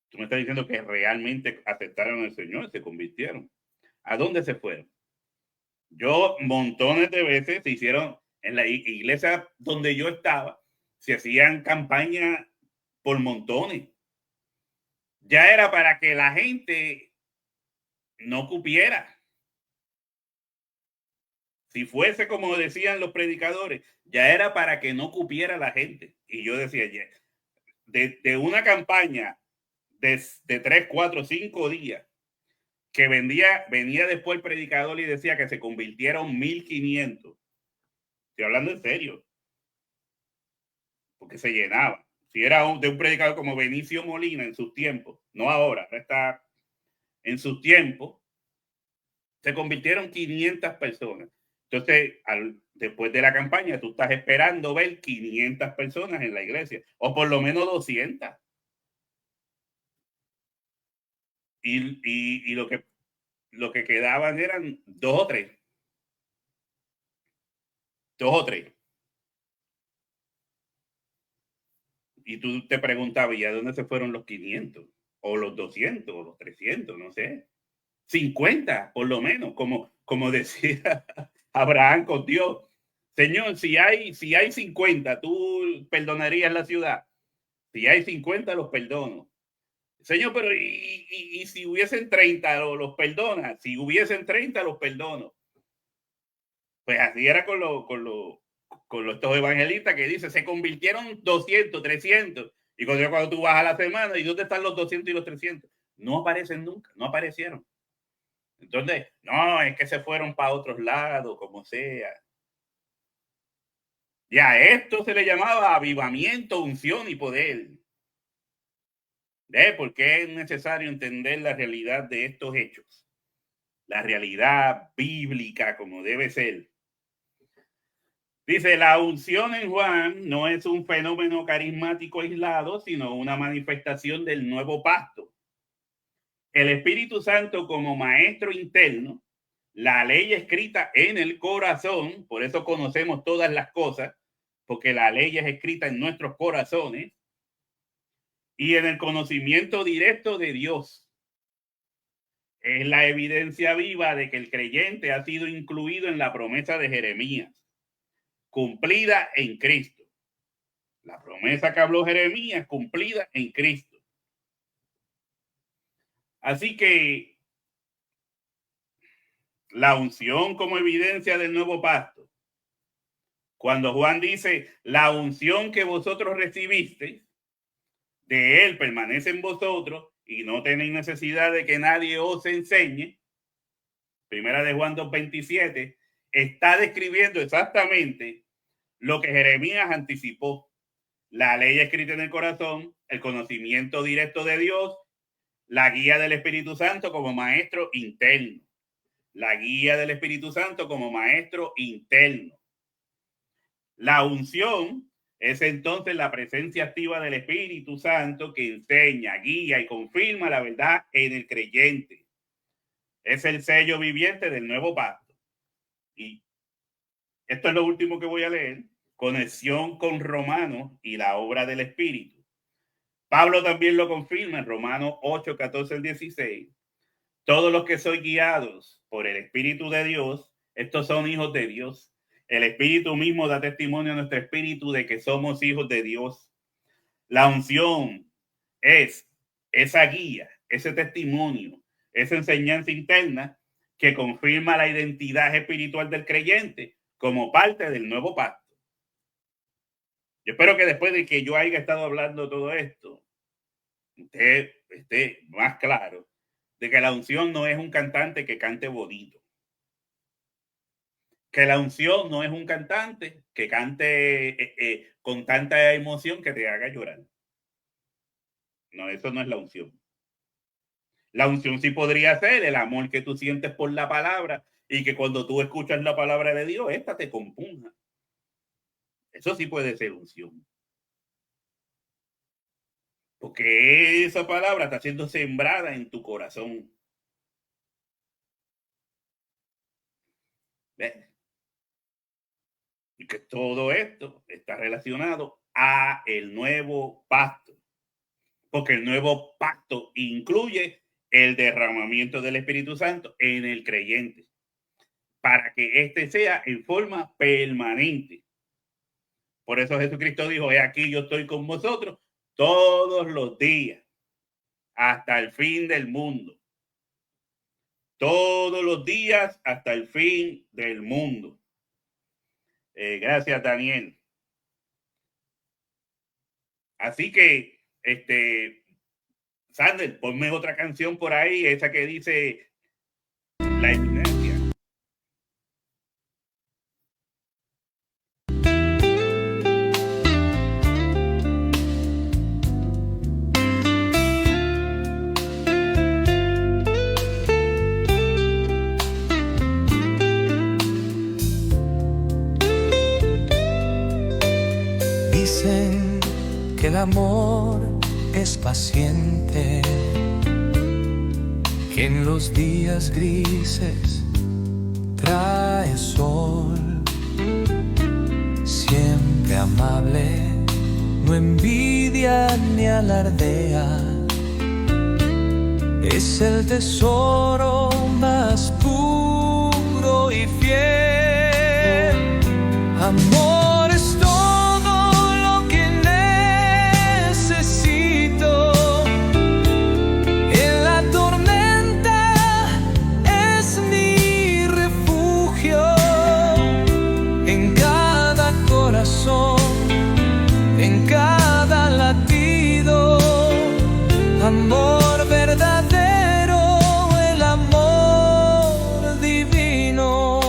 Tú me estás diciendo que realmente aceptaron al Señor, se convirtieron. ¿A dónde se fueron? Yo montones de veces se hicieron en la iglesia donde yo estaba, se hacían campañas por montones. Ya era para que la gente no cupiera. Si fuese como decían los predicadores, ya era para que no cupiera la gente. Y yo decía, de una campaña de 3, 4, 5 días, que venía después el predicador y decía que se convirtieron 1,500. Estoy hablando en serio. Porque se llenaba. Si era de un predicador como Benicio Molina en sus tiempos, no ahora, no está en sus tiempos, se convirtieron 500 personas. Entonces, después de la campaña, tú estás esperando ver 500 personas en la iglesia, o por lo menos 200. Y lo que quedaban eran 2 o 3. 2 o 3. Y tú te preguntabas, ¿y a dónde se fueron los 500? O los 200, o los 300, no sé. 50, por lo menos, como decía Abraham con Dios. Señor, si hay 50, tú perdonarías la ciudad. Si hay 50, los perdono. Señor, pero y si hubiesen 30, los perdona. Si hubiesen 30, los perdono. Pues así era con estos evangelistas que dicen, se convirtieron 200, 300. Y cuando tú vas a la semana, ¿y dónde están los 200 y los 300? No aparecen nunca, no aparecieron. Entonces, no, es que se fueron para otros lados, como sea. Y a esto se le llamaba avivamiento, unción y poder. ¿Por qué es necesario entender la realidad de estos hechos? La realidad bíblica como debe ser. Dice, la unción en Juan no es un fenómeno carismático aislado, sino una manifestación del nuevo pacto. El Espíritu Santo como maestro interno, la ley escrita en el corazón, por eso conocemos todas las cosas, porque la ley es escrita en nuestros corazones, y en el conocimiento directo de Dios. Es la evidencia viva de que el creyente ha sido incluido en la promesa de Jeremías, cumplida en Cristo. La promesa que habló Jeremías, cumplida en Cristo. Así que la unción como evidencia del nuevo pacto. Cuando Juan dice, la unción que vosotros recibisteis, de él permanece en vosotros y no tenéis necesidad de que nadie os enseñe. Primera de Juan 2:27 está describiendo exactamente lo que Jeremías anticipó. La ley escrita en el corazón, el conocimiento directo de Dios, la guía del Espíritu Santo como maestro interno. La guía del Espíritu Santo como maestro interno. La unción es entonces la presencia activa del Espíritu Santo que enseña, guía y confirma la verdad en el creyente. Es el sello viviente del nuevo pacto. Y esto es lo último que voy a leer. Conexión con Romanos y la obra del Espíritu. Pablo también lo confirma en Romanos 8, 14 al 16. Todos los que sois guiados por el Espíritu de Dios, Estos son hijos de Dios. El Espíritu mismo da testimonio a nuestro espíritu de que somos hijos de Dios. La unción es esa guía, ese testimonio, esa enseñanza interna que confirma la identidad espiritual del creyente como parte del nuevo pacto. Yo espero que después de que yo haya estado hablando todo esto, usted esté más claro de que la unción no es un cantante que cante bonito. Que la unción no es un cantante que cante con tanta emoción que te haga llorar. No, eso no es la unción. La unción sí podría ser el amor que tú sientes por la palabra y que cuando tú escuchas la palabra de Dios, esta te compunja. Eso sí puede ser unción. Porque esa palabra está siendo sembrada en tu corazón. ¿Ves? Y que todo esto está relacionado a el nuevo pacto. Porque el nuevo pacto incluye el derramamiento del Espíritu Santo en el creyente. Para que éste sea en forma permanente. Por eso Jesucristo dijo, he aquí yo estoy con vosotros todos los días, hasta el fin del mundo. Todos los días hasta el fin del mundo. Gracias, Daniel. Así que, Sander, ponme otra canción por ahí, esa que dice La Eminencia. Dicen que el amor es paciente, que en los días grises trae sol, siempre amable, no envidia ni alardea, es el tesoro más puro y fiel. Amor es todo lo que necesito, en la tormenta es mi refugio, en cada corazón, en cada latido, amor verdadero, el amor divino.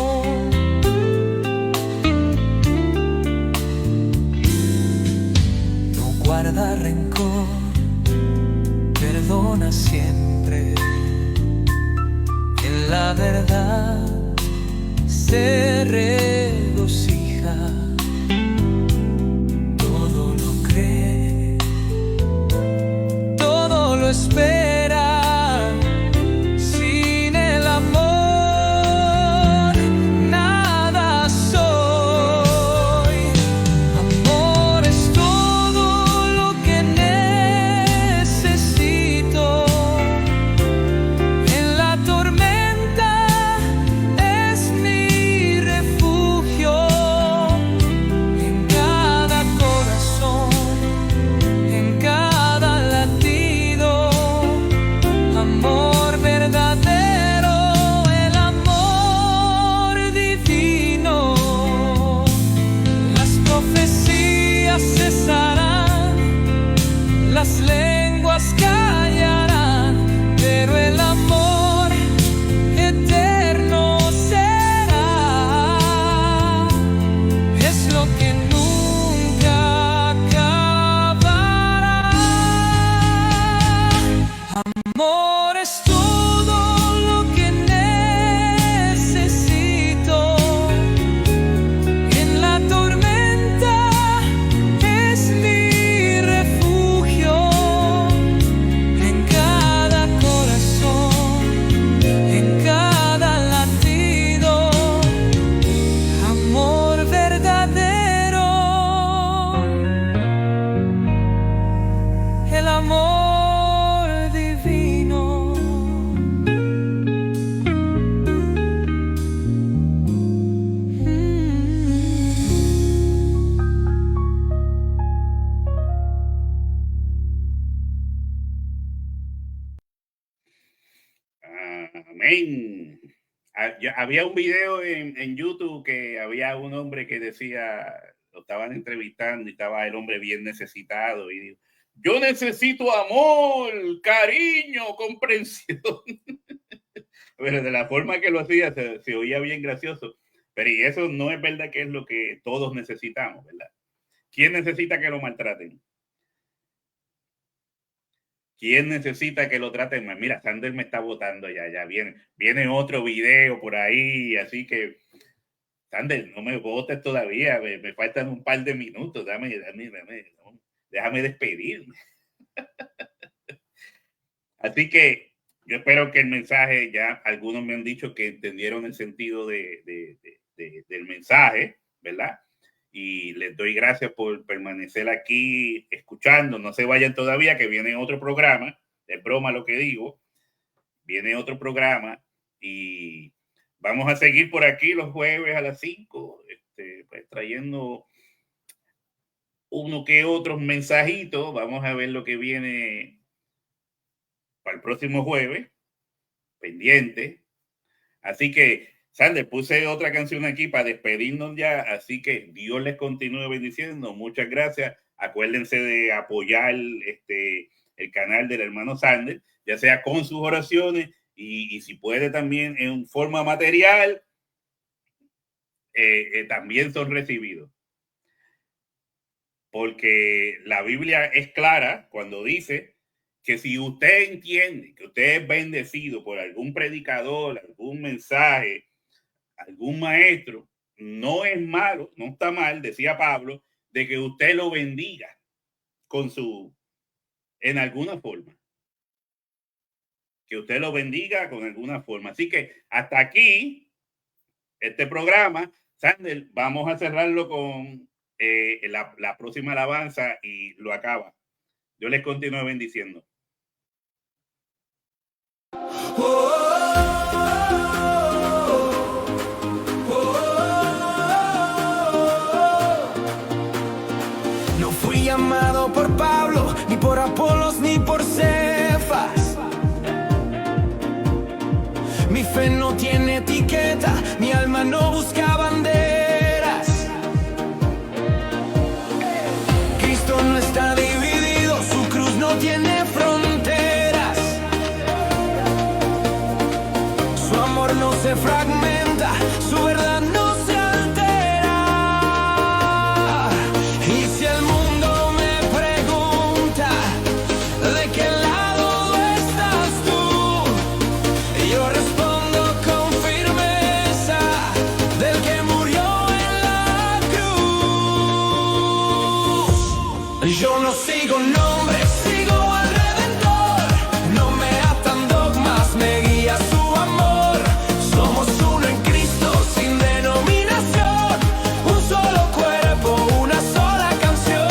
No guarda rencor, perdona siempre, en la verdad se regocija, todo lo cree, todo lo espera, sin el amor nada soy. Amor es todo lo que necesito, en la tormenta es mi refugio, en cada corazón, en cada latido, amor verdadero, el amor divino. Las profecías cesarán, las lenguas callarán, pero el amor eterno será, es lo que nunca acabará. Amor es todo lo que necesito, en la tormenta es mi refugio, había un video en YouTube que había un hombre que decía, lo estaban entrevistando y estaba el hombre bien necesitado y dijo, yo necesito amor, cariño, comprensión. Pero de la forma que lo hacía se oía bien gracioso. Pero y eso no es verdad que es lo que todos necesitamos, ¿verdad? ¿Quién necesita que lo maltraten? ¿Quién necesita que lo traten mal? Mira, Sander me está votando ya viene otro video por ahí, así que Sander, no me votes todavía, me faltan un par de minutos, déjame despedirme. Así que yo espero que el mensaje, ya algunos me han dicho que entendieron el sentido del mensaje, ¿verdad? Y les doy gracias por permanecer aquí escuchando. No se vayan todavía, que viene otro programa. Es broma lo que digo. Viene otro programa y vamos a seguir por aquí los jueves a las 5, pues, trayendo uno que otros mensajitos. Vamos a ver lo que viene para el próximo jueves. Pendiente. Así que Sander, puse otra canción aquí para despedirnos ya, así que Dios les continúe bendiciendo. Muchas gracias. Acuérdense de apoyar el canal del hermano Sander, ya sea con sus oraciones y si puede también en forma material, también son recibidos. Porque la Biblia es clara cuando dice que si usted entiende que usted es bendecido por algún predicador, algún mensaje, algún maestro, no es malo, no está mal, decía Pablo, de que usted lo bendiga en alguna forma. Que usted lo bendiga con alguna forma. Así que hasta aquí, este programa, Sander, vamos a cerrarlo con la próxima alabanza y lo acaba. Yo les continúo bendiciendo. No fui llamado por Pablo, ni por Apolos, ni por Cefas. Mi fe no tiene etiqueta, mi alma no busca banderas. Cristo no está dividido, su cruz no tiene fronteras. Su amor no se fragmenta, su verdad no se altera. Y si el mundo me pregunta de qué lado estás tú, yo respondo con firmeza del que murió en la cruz. Yo no sigo nombres, sigo al Redentor. No me atan dogmas, me guía su amor. Somos uno en Cristo, sin denominación. Un solo cuerpo, una sola canción.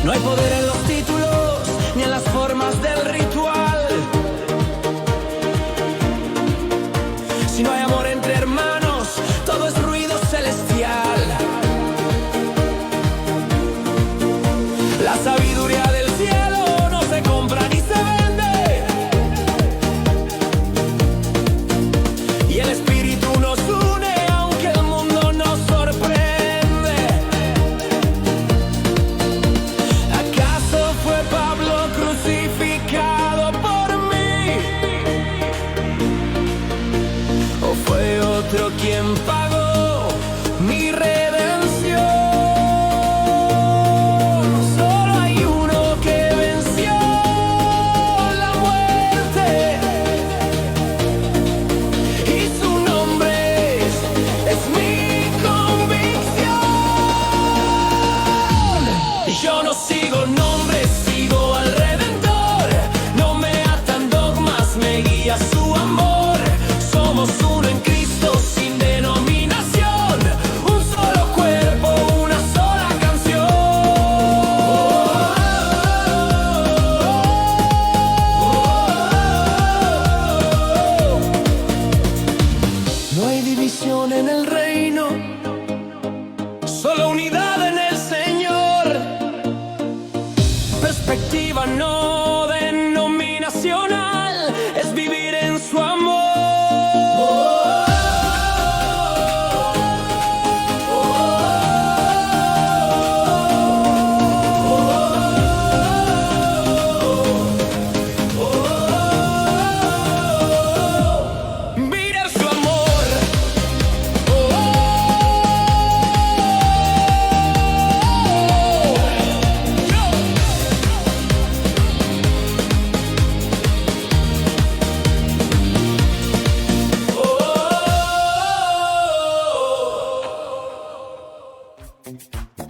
No hay poder en los títulos, ni en las formas del ritual. Si no hay amor entre hermanos, todo es ruido celestial. La sabiduría del cielo no se compra ni se vende. Y el Espíritu nos une, aunque el mundo nos sorprende. ¿Acaso fue Pablo crucificado por mí? ¿O fue otro quien pagó mi redención? Solo hay uno que venció la muerte, y su nombre es mi convicción. Yo no sigo nombres, sigo al Redentor. No me atan dogmas, me guía su amor. Somos uno en Cristo, sin denominación. Un solo cuerpo, una sola canción. No hay división en el reino, solo unidad en el Señor.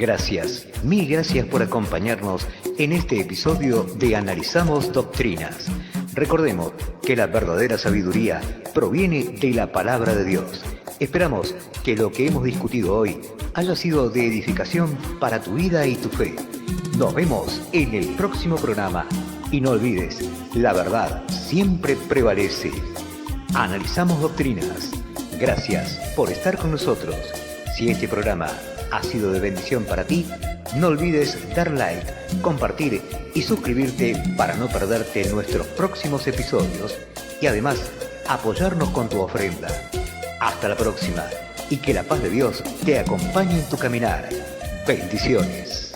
Gracias, mil gracias por acompañarnos en este episodio de Analizamos Doctrinas. Recordemos que la verdadera sabiduría proviene de la palabra de Dios. Esperamos que lo que hemos discutido hoy haya sido de edificación para tu vida y tu fe. Nos vemos en el próximo programa y no olvides, la verdad siempre prevalece. Analizamos Doctrinas. Gracias por estar con nosotros. Si este programa ha sido de bendición para ti, no olvides dar like, compartir y suscribirte para no perderte nuestros próximos episodios y además apoyarnos con tu ofrenda. Hasta la próxima y que la paz de Dios te acompañe en tu caminar. Bendiciones.